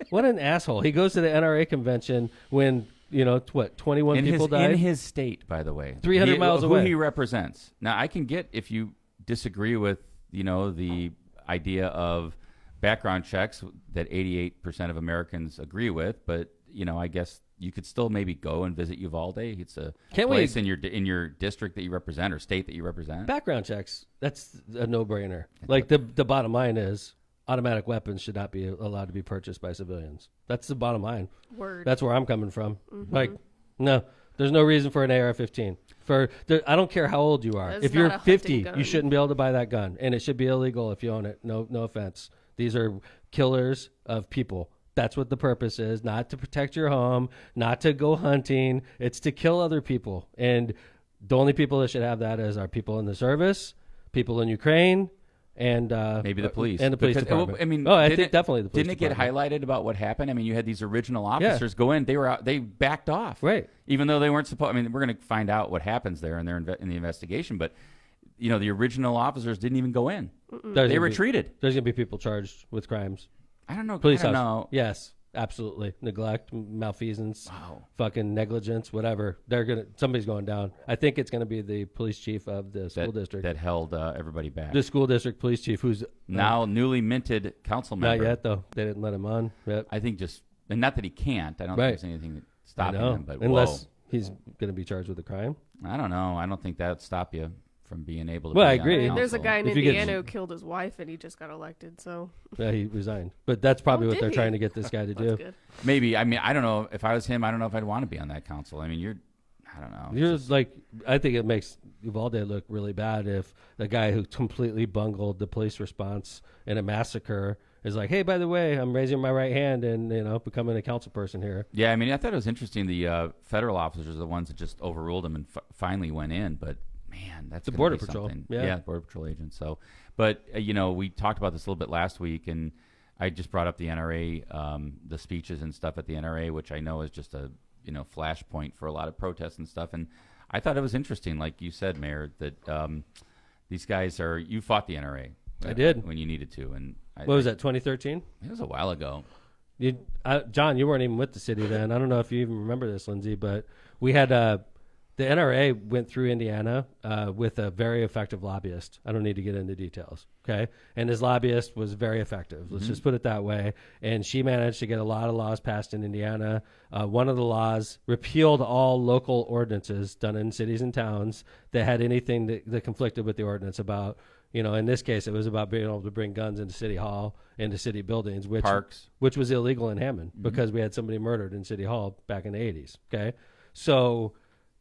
What an asshole! He goes to the NRA convention when 21 people died in his state, by the way, 300 miles away. Who he represents. Now, I can get if you disagree with the idea of background checks that 88% of Americans agree with, but I guess you could still maybe go and visit Uvalde. It's a place in your district that you represent or state that you represent. Background checks, that's a no-brainer. Like the bottom line is automatic weapons should not be allowed to be purchased by civilians. That's the bottom line. Word. That's where I'm coming from. Like, no, there's no reason for an AR-15. I don't care how old you are. That's if you're not a hunting 50, gun. you shouldn't be able to buy that gun, and it should be illegal if you own it. No offense. These are killers of people. That's what the purpose is, not to protect your home, not to go hunting. It's to kill other people. And the only people that should have that is our people in the service, people in Ukraine, and maybe the police. And the police Because, department. I mean, I think definitely the police Didn't it get department. highlighted about what happened? I mean, you had these original officers go in. They were out. They backed off. Right. Even though they weren't supposed. I mean, we're going to find out what happens there in the investigation. But, the original officers didn't even go in. They retreated. There's going to be people charged with crimes. I don't know. Police I don't officers. know. Yes. Absolutely. Neglect, malfeasance, Wow. fucking negligence, whatever. Somebody's going down. I think it's going to be the police chief of the school district. That held everybody back. The school district police chief, who's Now newly minted council member. not yet, though. They didn't let him on. Yep. I think and not that he can't. I don't think there's anything stopping him. But unless he's going to be charged with a crime. I don't know. I don't think that would stop you from being able to. Well, be I on agree. the I mean, there's a council. guy in If you get- Indiana who killed his wife, and he just got elected. So Yeah, he resigned. But that's probably Oh, what did they're he? trying to get this guy to that's do. good. Maybe. I mean, I don't know. If I was him, I don't know if I'd want to be on that council. I mean, I don't know. You're like, I think it makes Uvalde look really bad if the guy who completely bungled the police response in a massacre is like, hey, by the way, I'm raising my right hand and, becoming a council person here. Yeah, I mean, I thought it was interesting. The federal officers are the ones that just overruled him and finally went in. But man, that's The gonna Border be Patrol, something. yeah. Border Patrol agents. So, but we talked about this a little bit last week, and I just brought up the NRA, the speeches and stuff at the NRA, which I know is just a flashpoint for a lot of protests and stuff. And I thought it was interesting, like you said, Mayor, that these guys you fought the NRA. I did when you needed to, and what was that, 2013? It was a while ago. John, you weren't even with the city then. I don't know if you even remember this, Lindsay, but we had the NRA went through Indiana with a very effective lobbyist. I don't need to get into details, okay? And his lobbyist was very effective. Let's just put it that way. And she managed to get a lot of laws passed in Indiana. One of the laws repealed all local ordinances done in cities and towns that had anything that conflicted with the ordinance about, in this case, it was about being able to bring guns into City Hall, into city buildings, Parks. which was illegal in Hammond because we had somebody murdered in City Hall back in the 80s, okay? So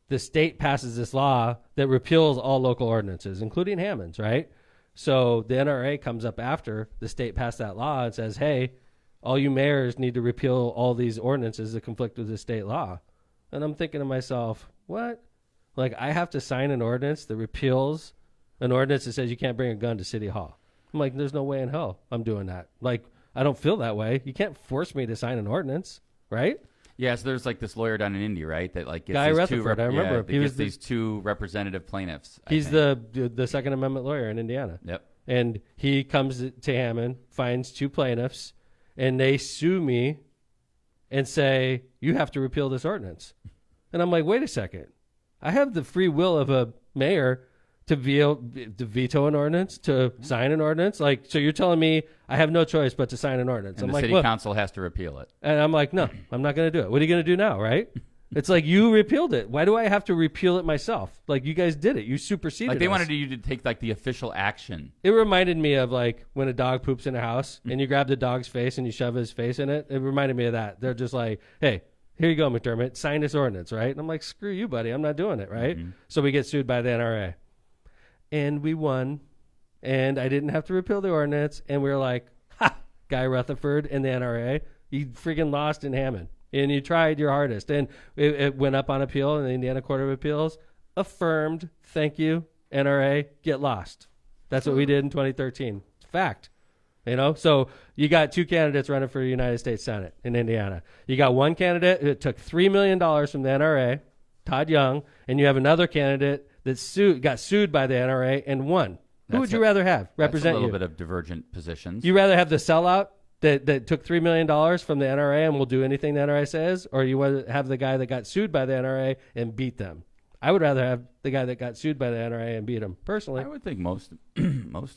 the state passes this law that repeals all local ordinances, including Hammond's, right? So the NRA comes up after the state passed that law and says, hey, all you mayors need to repeal all these ordinances that conflict with the state law. And I'm thinking to myself, what? Like, I have to sign an ordinance that repeals an ordinance that says you can't bring a gun to City Hall. I'm like, there's no way in hell I'm doing that. Like, I don't feel that way. You can't force me to sign an ordinance, right? Yeah, so there's like this lawyer down in Indy, right? That like gets Guy these Rutherford, I remember. Yeah, He was these two representative plaintiffs. He's the Second Amendment lawyer in Indiana. Yep. And he comes to Hammond, finds two plaintiffs, and they sue me and say, you have to repeal this ordinance. And I'm like, wait a second. I have the free will of a mayor to veto an ordinance, to sign an ordinance. Like, so you're telling me I have no choice but to sign an ordinance. And I'm the like, city look. council has to repeal it. And I'm like, no, I'm not going to do it. What are you going to do now, right? It's like, you repealed it. Why do I have to repeal it myself? Like, you guys did it. You superseded Like they us. wanted you to take like the official action. It reminded me of like when a dog poops in a house and you grab the dog's face and you shove his face in it. It reminded me of that. They're just like, hey, here you go, McDermott, sign this ordinance, right? And I'm like, screw you, buddy. I'm not doing it, right? So we get sued by the NRA. And we won. And I didn't have to repeal the ordinance. And we were like, ha, Guy Rutherford and the NRA, you freaking lost in Hammond. And you tried your hardest. And it went up on appeal, and the Indiana Court of Appeals affirmed, thank you, NRA, get lost. That's what we did in 2013. It's a fact. So you got two candidates running for the United States Senate in Indiana. You got one candidate that took $3 million from the NRA, Todd Young, and you have another candidate that got sued by the NRA and won. Who would you rather have represent you? That's a little bit of divergent positions. You rather have the sellout that took $3 million from the NRA and will do anything the NRA says, or you want to have the guy that got sued by the NRA and beat them? I would rather have the guy that got sued by the NRA and beat him, personally. I would think most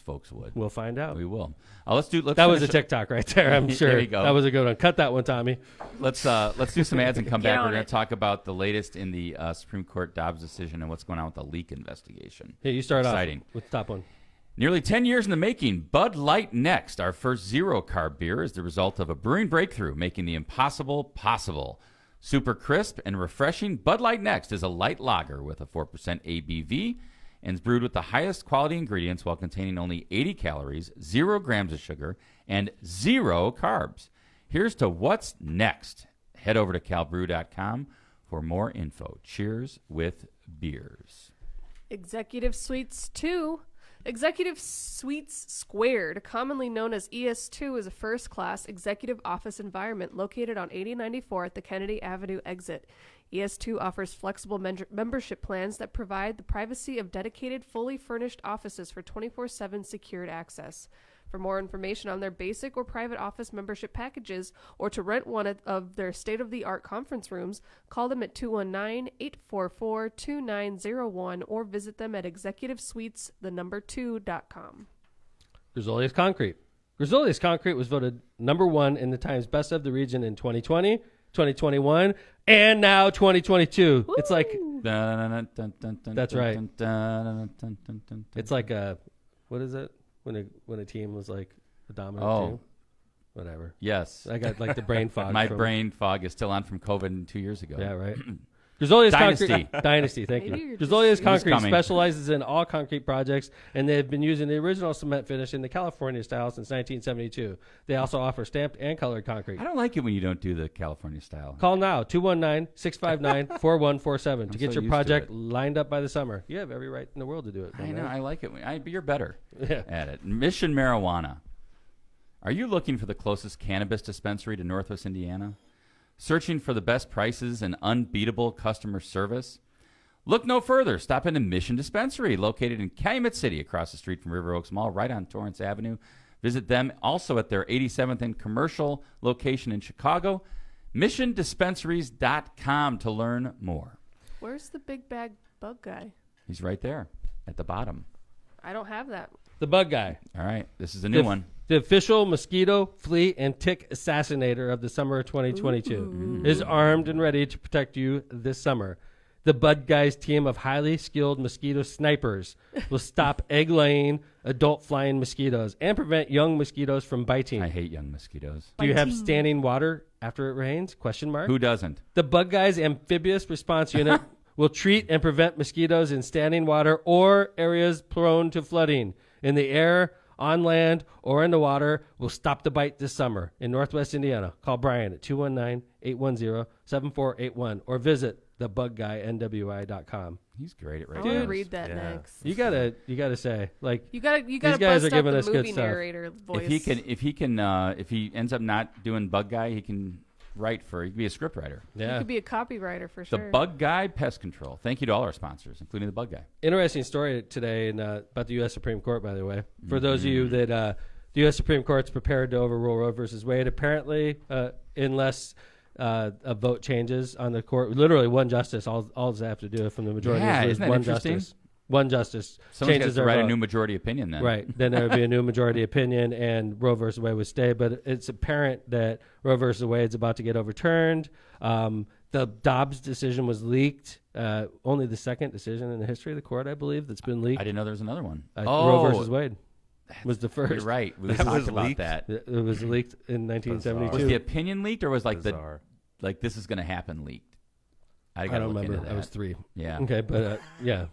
folks would. We'll find out. We will. Let's that was a TikTok right there, I'm sure. There you go. That was a good one. Cut that one, Tommy. Let's do some ads and come Get back. on We're going it. to talk about the latest in the Supreme Court Dobbs decision and what's going on with the leak investigation. Hey, you start Exciting. off with the top one. Nearly 10 years in the making, Bud Light Next, our first zero-carb beer, is the result of a brewing breakthrough, making the impossible possible. Super crisp and refreshing, Bud Light Next is a light lager with a 4% ABV and is brewed with the highest quality ingredients while containing only 80 calories, 0 grams of sugar, and 0 carbs. Here's to what's next. Head over to calbrew.com for more info. Cheers with beers. Executive Suites 2. Executive Suites Squared, commonly known as ES2, is a first-class executive office environment located on 8094 at the Kennedy Avenue exit. ES2 offers flexible membership plans that provide the privacy of dedicated, fully furnished offices for 24/7 secured access. For more information on their basic or private office membership packages or to rent one of their state-of-the-art conference rooms, call them at 219-844-2901 or visit them at executivesuites2.com. Grizzolius Concrete. Grizzolius Concrete was voted number 1 in the Times Best of the Region in 2020, 2021, and now 2022. It's like that's right. It's like a what is it when a team was like a dominant team? Whatever. Yes. I got like the brain fog. My brain fog is still on from COVID 2 years ago. Yeah, right. Grizzolius Concrete. Dynasty, thank Maybe you. you're just- Grizzolius Concrete coming. specializes in all concrete projects, and they have been using the original cement finish in the California style since 1972. They also offer stamped and colored concrete. I don't like it when you don't do the California style. Call now, 219-659-4147 to get so your used to project it. lined up by the summer. You have every right in the world to do it. I man. know. I like it. You're better Yeah. at it. Mission Marijuana. Are you looking for the closest cannabis dispensary to Northwest Indiana? Searching for the best prices and unbeatable customer service? Look no further. Stop into Mission Dispensary, located in Calumet City, across the street from River Oaks Mall, right on Torrance Avenue. Visit them also at their 87th and Commercial location in Chicago. MissionDispensaries.com to learn more. Where's the big bag bug guy? He's right there at the bottom. I don't have that. The bug guy. All right. This is a new one. The official mosquito, flea, and tick assassinator of the summer of 2022 is armed and ready to protect you this summer. The Bud Guys team of highly skilled mosquito snipers will stop egg-laying adult flying mosquitoes and prevent young mosquitoes from biting. I hate young mosquitoes. Do you have standing water after it rains? Question mark. Who doesn't? The Bug Guys amphibious response unit will treat and prevent mosquitoes in standing water or areas prone to flooding. In the air, on land, or in the water, will stop the bite this summer in Northwest Indiana. Call Brian at 219-810-7481 or visit thebugguynwi.com. He's great at I radio. want to read that next. You gotta say, like, You gotta These guys bust are giving out us the good movie stuff. narrator voice. If he ends up not doing Bug Guy, he can he can be a script writer. You yeah. could be a copywriter for The sure. Bug Guy Pest Control. Thank you to all our sponsors, including the Bug Guy. Interesting story today about the U.S. Supreme Court, by the way. For those of you that the U.S. Supreme Court's prepared to overrule Roe versus Wade, apparently, unless a vote changes on the court, literally one justice, all they have to do from the majority Yeah, is isn't that one interesting? justice. One justice Someone changes has to their write vote. a new majority opinion then. Right. Then there would be a new majority opinion, and Roe versus Wade would stay. But it's apparent that Roe versus Wade is about to get overturned. The Dobbs decision was leaked. Only the second decision in the history of the court, I believe, that's been leaked. I didn't know there was another one. Roe versus Wade was the first. You're right. We That talked was about leaked? that. It was leaked in 1972. Was the opinion leaked, or was like Bizarre. like this is going to happen leaked? I gotta don't look remember. into I was that. 3. Yeah. Okay, but yeah.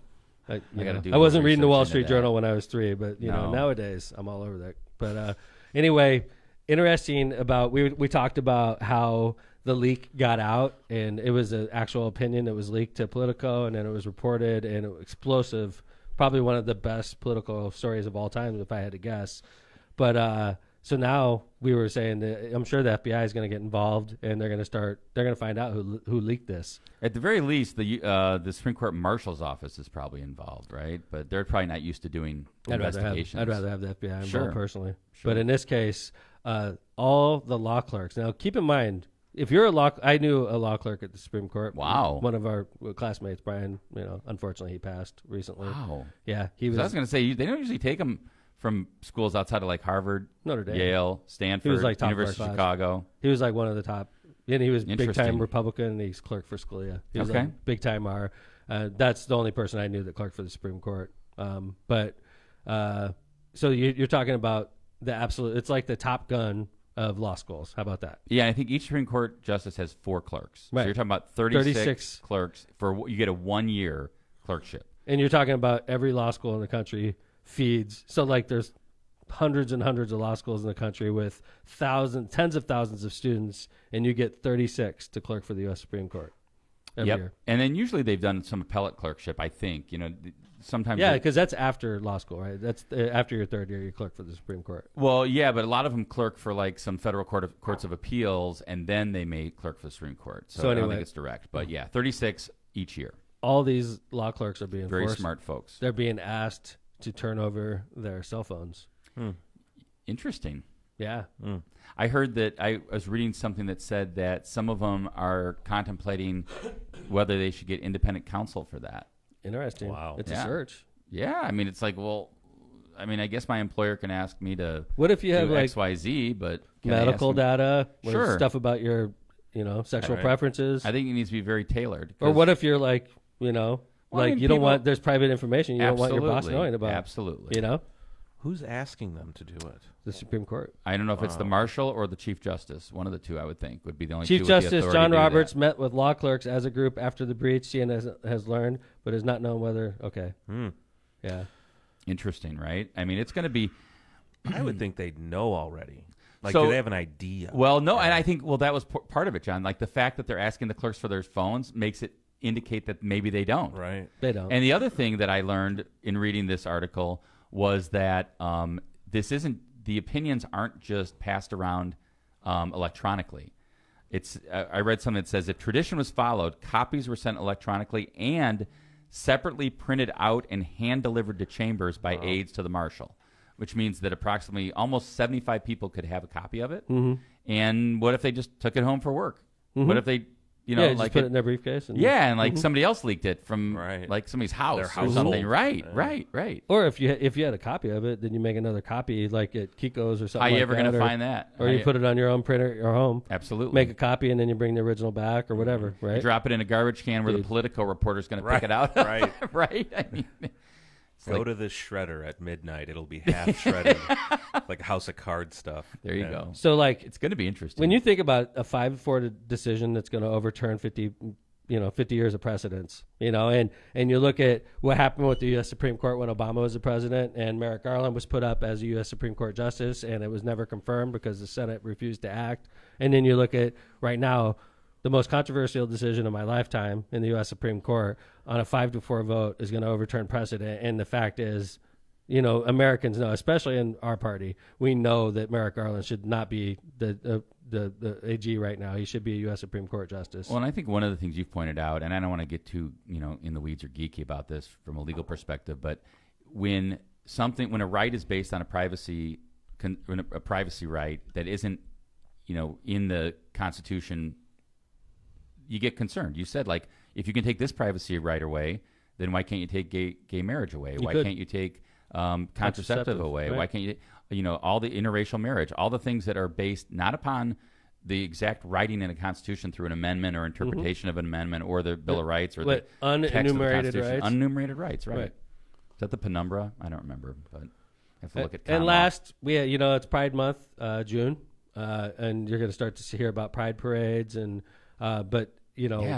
I gotta do I wasn't more reading the research Wall into Street that. Journal when I was 3, but No. nowadays I'm all over that. But anyway, interesting about we talked about how the leak got out, and it was an actual opinion that was leaked to Politico, and then it was reported, and it was explosive. Probably one of the best political stories of all time, if I had to guess. But so now we were saying that I'm sure the FBI is going to get involved, and they're going to find out who leaked this. At the very least, the Supreme Court Marshal's office is probably involved, right? But they're probably not used to doing investigations. I'd rather have the FBI involved Sure. personally. Sure. But in this case, all the law clerks. Now, keep in mind, if you're I knew a law clerk at the Supreme Court. Wow. One of our classmates, Brian. Unfortunately, he passed recently. Wow. Yeah, he was. I was going to say they don't usually take them from schools outside of like Harvard, Notre Dame, Yale, Stanford, He was like top University of of our class. Chicago. He was like one of the top, and he was big Interesting. time Republican. And he's clerk for Scalia. He was Okay. like big time R. That's the only person I knew that clerked for the Supreme Court. So you're talking about the absolute. It's like the Top Gun of law schools. How about that? Yeah, I think each Supreme Court justice has 4 clerks. Right. So you're talking about 36 36 clerks you get a 1-year clerkship. And you're talking about every law school in the country feeds. So like there's hundreds and hundreds of law schools in the country with tens of thousands of students, and you get 36 to clerk for the U.S. Supreme Court every year. And then usually they've done some appellate clerkship, I think. Sometimes. Yeah, because that's after law school, right? That's after your third year, you clerk for the Supreme Court. Well, yeah, but a lot of them clerk for like some federal courts of appeals, and then they may clerk for the Supreme Court. So I don't anyway, think it's direct. But yeah, 36 each year. All these law clerks are being Very forced. smart folks. They're being asked to turn over their cell phones. Interesting. Yeah. I heard that I was reading something that said that some of them are contemplating whether they should get independent counsel for that. Interesting. Wow. It's Yeah. a search. Yeah, I mean, it's like, well, I mean, I guess my employer can ask me to What if you have do like X, Y, Z, but can I ask medical them- data, with Sure. stuff about your, sexual Right. preferences? I think it needs to be very tailored. Or 'cause- what if you're like, Well, I like mean, you don't people- want, there's private information you don't want your boss Absolutely. knowing about. Absolutely. Who's asking them to do it? The Supreme Court. I don't know if it's the marshal or the chief justice. One of the two, I would think, would be the only Chief two with the Justice authority John to do Roberts that. met with law clerks as a group after the breach. CNN has learned, but has not known whether. Okay. Yeah. Interesting, right? I mean, it's going to be. I would think they'd know already. Like, So- do they have an idea? Well, no, and I think that was part of it, John. Like the fact that they're asking the clerks for their phones makes it indicate that maybe they don't. Right. They don't. And the other thing that I learned in reading this article was that the opinions aren't just passed around electronically. I read something that says if tradition was followed, copies were sent electronically and separately printed out and hand delivered to chambers by aides to the marshal, which means that approximately almost 75 people could have a copy of it. And what if they just took it home for work? What if they, just like put it in their briefcase. And, and like somebody else leaked it from Right. like somebody's house Their or household. something. Right. Or if you had a copy of it, then you make another copy, like at Kiko's or something. How you like ever that, going to or- find that? Or you put it on your own printer at your home. Absolutely. Make a copy and then you bring the original back or whatever. You Right. drop it in a garbage can where the Dude. Politico reporter's going to pick Right, it out. right. Right. I mean, it's Go like- to the shredder at midnight. It'll be half shredded, like House of Cards stuff. there you Yeah. go. So like It's going to be interesting. when you think about a 5-4 decision that's going to overturn 50 years of precedence, and you look at what happened with the U.S. Supreme Court when Obama was the president and Merrick Garland was put up as a U.S. Supreme Court justice and it was never confirmed because the Senate refused to act. And then you look at right now, the most controversial decision of my lifetime in the U.S. Supreme Court on a 5-4 vote is going to overturn precedent. And the fact is, Americans know, especially in our party, we know that Merrick Garland should not be the AG right now. He should be a U.S. Supreme Court justice. Well, and I think one of the things you've pointed out, and I don't want to get too, in the weeds or geeky about this from a legal perspective, but when a right is based on a privacy right that isn't, in the Constitution, you get concerned. You said, like, if you can take this privacy right away, then why can't you take gay marriage away? Why can't you take contraceptive away? right. Why can't you, all the interracial marriage, all the things that are based not upon the exact writing in a Constitution through an amendment or interpretation of an amendment or the Bill of Rights or the text of the unenumerated Constitution. rights? Unenumerated rights, right. Right. Is that the penumbra? I don't remember, but I have to look at And common law. last, it's Pride Month, June, and you're going to start to hear about Pride parades Yeah,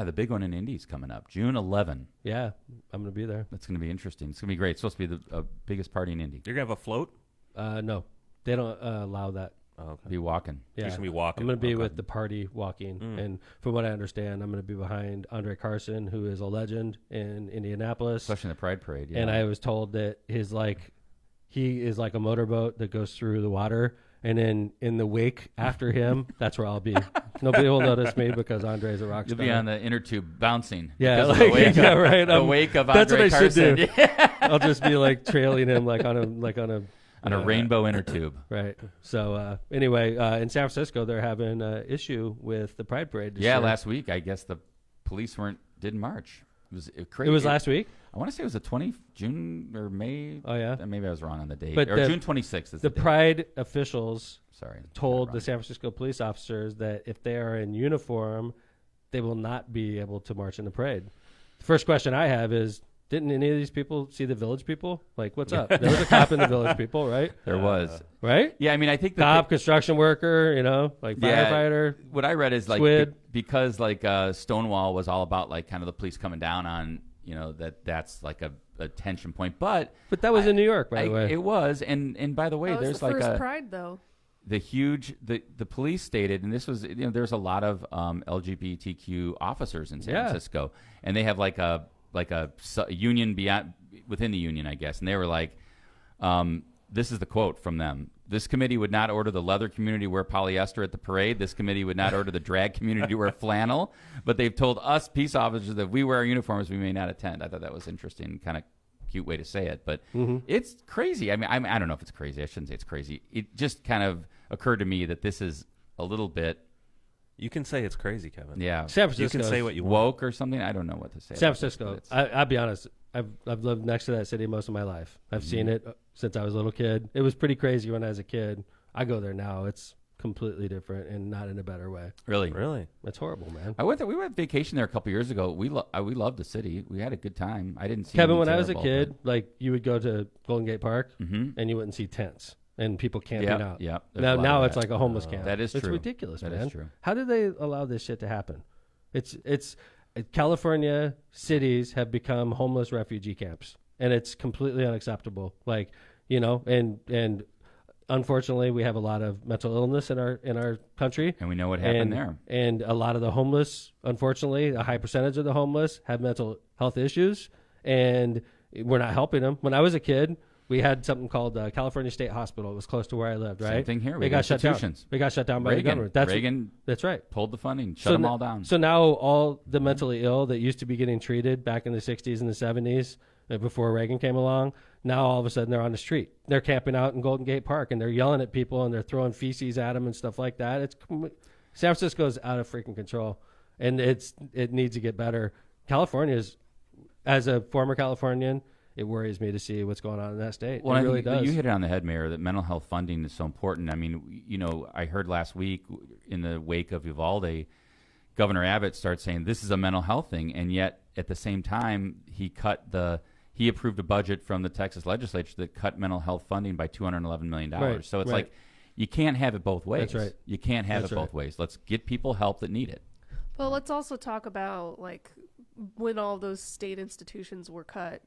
the big one in Indy's coming up, June 11. Yeah, I'm going to be there. That's going to be interesting. It's going to be great. It's supposed to be the biggest party in Indy. You're gonna have a float. No, they don't allow that. Oh, okay. Be walking. Yeah, You're just gonna be walking. I'm going to be Okay. with the party walking, and from what I understand, I'm going to be behind Andre Carson, who is a legend in Indianapolis. Especially in the Pride Parade. Yeah. And I was told that he is like a motorboat that goes through the water, and then in the wake after him, that's where I'll be. Nobody will notice me because Andre's a rock You'll star. be on the inner tube bouncing. Yeah, because of the like, wake, yeah, right. The wake of that's Andre what I should Carson. do. I'll just be like trailing him on a rainbow inner tube. Right. So anyway, in San Francisco, they're having an issue with the Pride Parade. this Yeah, year. last week I guess the police didn't march. It was crazy. It was last week. I want to say it was the June or May. Oh yeah. Maybe I was wrong on the date. But Or June 26th is The the date. Pride officials Sorry, told got the it San Francisco police officers that if they are in uniform, they will not be able to march in the parade. The first question I have is, didn't any of these people see the Village People? Like, what's up? There was a cop in the Village People, right? There was. Right? Yeah, I mean, I think Cop, construction worker, like Yeah. firefighter. What I read is like Squid. because Stonewall was all about like kind of the police coming down on that's like a tension point. But that was in New York, by the way. It was, and by the way, That was there's the like first a Pride, though. the police stated, and this was there's a lot of LGBTQ officers in San Yeah. Francisco, and they have like a union beyond within the union, I guess, and they were like, this is the quote from them. This committee would not order the leather community to wear polyester at the parade. This committee would not order the drag community to wear flannel. But they've told us peace officers that if we wear our uniforms, we may not attend. I thought that was interesting, kind of cute way to say it, but it's crazy. I mean, I don't know if it's crazy. I shouldn't say it's crazy. It just kind of occurred to me that this is a little bit. You can say it's crazy, Kevin. Yeah. San You Francisco can say what you want. Woke or something. I don't know what to say. San about this, Francisco. but it's- I'll be honest. I've lived next to that city most of my life. I've seen it since I was a little kid. It was pretty crazy when I was a kid. I go there now. It's completely different and not in a better way. Really? It's horrible, man. I went there. We went on vacation there a couple years ago. We loved the city. We had a good time. I didn't see Kevin, when anything I was a terrible, kid, like you would go to Golden Gate Park but- Mhm. and you wouldn't see tents and people camping Yep, out. yep. There's a lot Now of it's that. like a homeless camp. That is It's true. ridiculous, That man. is true. How did they allow this shit to happen? It's California cities have become homeless refugee camps, and it's completely unacceptable. Like, you know, and unfortunately, we have a lot of mental illness in our country, And we know what happened and, there. And a lot of the homeless, unfortunately, a high percentage of the homeless have mental health issues, and we're not helping them. When I was a kid, we had something called California State Hospital. It was close to where I lived, right? Same thing here. We They got had shut down. institutions. They got shut down by the Reagan. government. Reagan That's right. pulled the funding, shut them all down. So now all the mentally ill that used to be getting treated back in the 60s and the 70s before Reagan came along, now all of a sudden they're on the street. They're camping out in Golden Gate Park and they're yelling at people and they're throwing feces at them and stuff like that. San Francisco's out of freaking control, and it needs to get better. California's, as a former Californian, it worries me to see what's going on in that state. Well, it I really think does. you hit it on the head, Mayor, that mental health funding is so important. I mean, you know, I heard last week in the wake of Uvalde, Governor Abbott started saying this is a mental health thing, and yet at the same time he approved a budget from the Texas legislature that cut mental health funding by $211 million. Right, So it's right. like you can't have it both ways. That's right. You can't have That's it both right. ways. Let's get people help that need it. But let's also talk about, like, when all those state institutions were cut,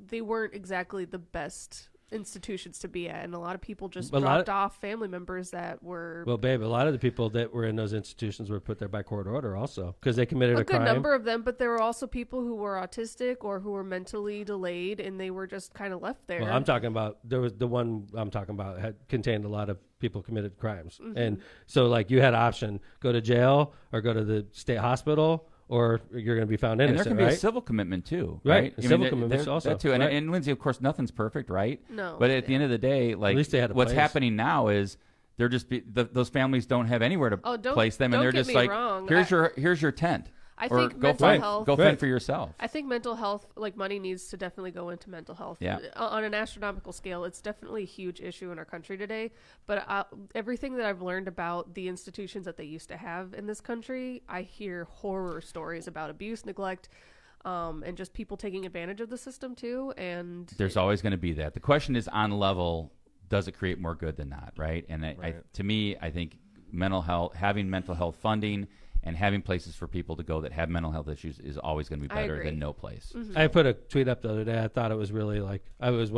they weren't exactly the best institutions to be at, and a lot of people just dropped off family members that were. Well, babe, a lot of the people that were in those institutions were put there by court order also because they committed a good crime. number of them, but there were also people who were autistic or who were mentally delayed, and they were just kind of left there. Well, I'm talking about the one I'm talking about had contained a lot of people committed crimes, and so like you had option: go to jail or go to the state hospital, or you're going to be found And innocent. there can be right? a civil commitment too, Right. right? A civil commitment also. That too. And, Right. and Lindsay, of course, nothing's perfect, right? No. But at the end of the day, like least they had a what's place. happening now is they're just those families don't have anywhere to place them, and don't they're get just me like, wrong. here's your tent. I or think go mental find, health. go Right. fend for yourself. I think mental health, like money, needs to definitely go into mental health. Yeah. On an astronomical scale, it's definitely a huge issue in our country today. But everything that I've learned about the institutions that they used to have in this country, I hear horror stories about abuse, neglect, and just people taking advantage of the system too. And There's always going to be that. The question is on level, does it create more good than not, right? And to me, I think having mental health funding and having places for people to go that have mental health issues is always going to be better agree. than no place. I put a tweet up the other day. I thought it was really like I was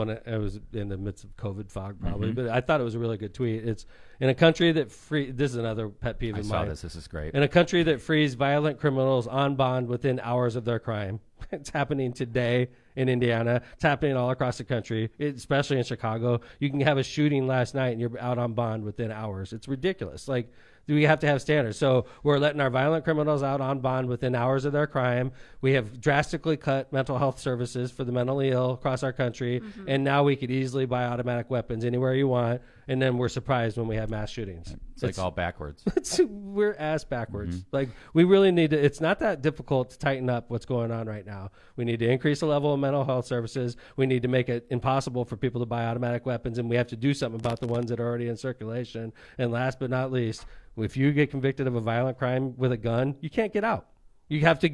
in the midst of COVID fog probably, but I thought it was a really good tweet. It's in a country that this is another pet peeve I of saw mine. this. This is great. In a country that frees violent criminals on bond within hours of their crime. It's happening today in Indiana. It's happening all across the country, especially in Chicago. You can have a shooting last night and you're out on bond within hours. It's ridiculous. Like, we have to have standards. So we're letting our violent criminals out on bond within hours of their crime. We have drastically cut mental health services for the mentally ill across our country. And now we could easily buy automatic weapons anywhere you want. And then we're surprised when we have mass shootings. It's like all backwards. We're ass backwards. Like, we really need to, it's not that difficult to tighten up what's going on right now. We need to increase the level of mental health services. We need to make it impossible for people to buy automatic weapons. And we have to do something about the ones that are already in circulation. And last but not least, if you get convicted of a violent crime with a gun, you can't get out. You have to,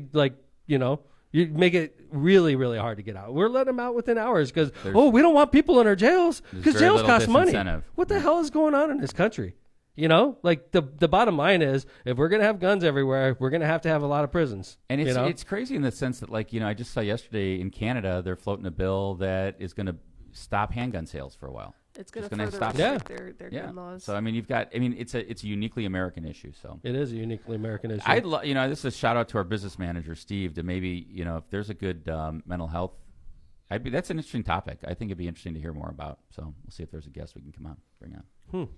you make it really, really hard to get out. We're letting them out within hours because, we don't want people in our jails because very jails little cost money. disincentive. What the hell is going on in this country? You know, like the bottom line is, if we're going to have guns everywhere, we're going to have a lot of prisons. And you know? it's crazy in the sense that, like, I just saw yesterday in Canada, they're floating a bill that is going to stop handgun sales for a while. it's going Just to gonna further stop. restrict their gun laws. So, I mean, it's a uniquely American issue. So It is a uniquely American issue. this is a shout out to our business manager, Steve, to maybe, if there's a good mental health That's an interesting topic. I think it'd be interesting to hear more about. So we'll see if there's a guest we can bring on.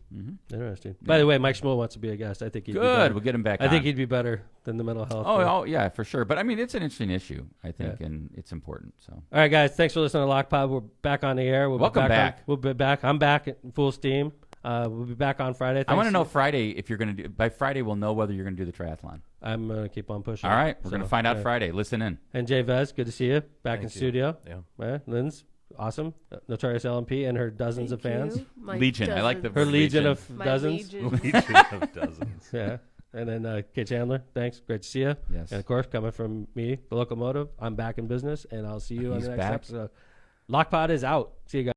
Interesting. By the way, Mike Schmuel wants to be a guest. I think he'd be Good. better. We'll get him back. I think he'd be better than the mental health. Oh, yeah, for sure. But I mean, it's an interesting issue, I think, and it's important. So, all right, guys, thanks for listening to Lockpod. We're back on the air. Welcome back. We'll be back. I'm back at full steam. We'll be back on Friday. I want to know Friday if you're going to do. By Friday, we'll know whether you're going to do the triathlon. I'm going to keep on pushing. All right, we're going to find out Friday. Listen in. And Jay Vez, good to see you back in you. studio. Yeah. Lynn's awesome. Notorious LMP and her dozens of fans. Legion. I like the Her legion of My dozens. legion. Legion of dozens. Yeah. And then Kate Chandler, thanks. Great to see you. Yes. And of course, coming from me, the locomotive, I'm back in business, and I'll see you on He's the next back. episode. Lockpod is out. See you guys.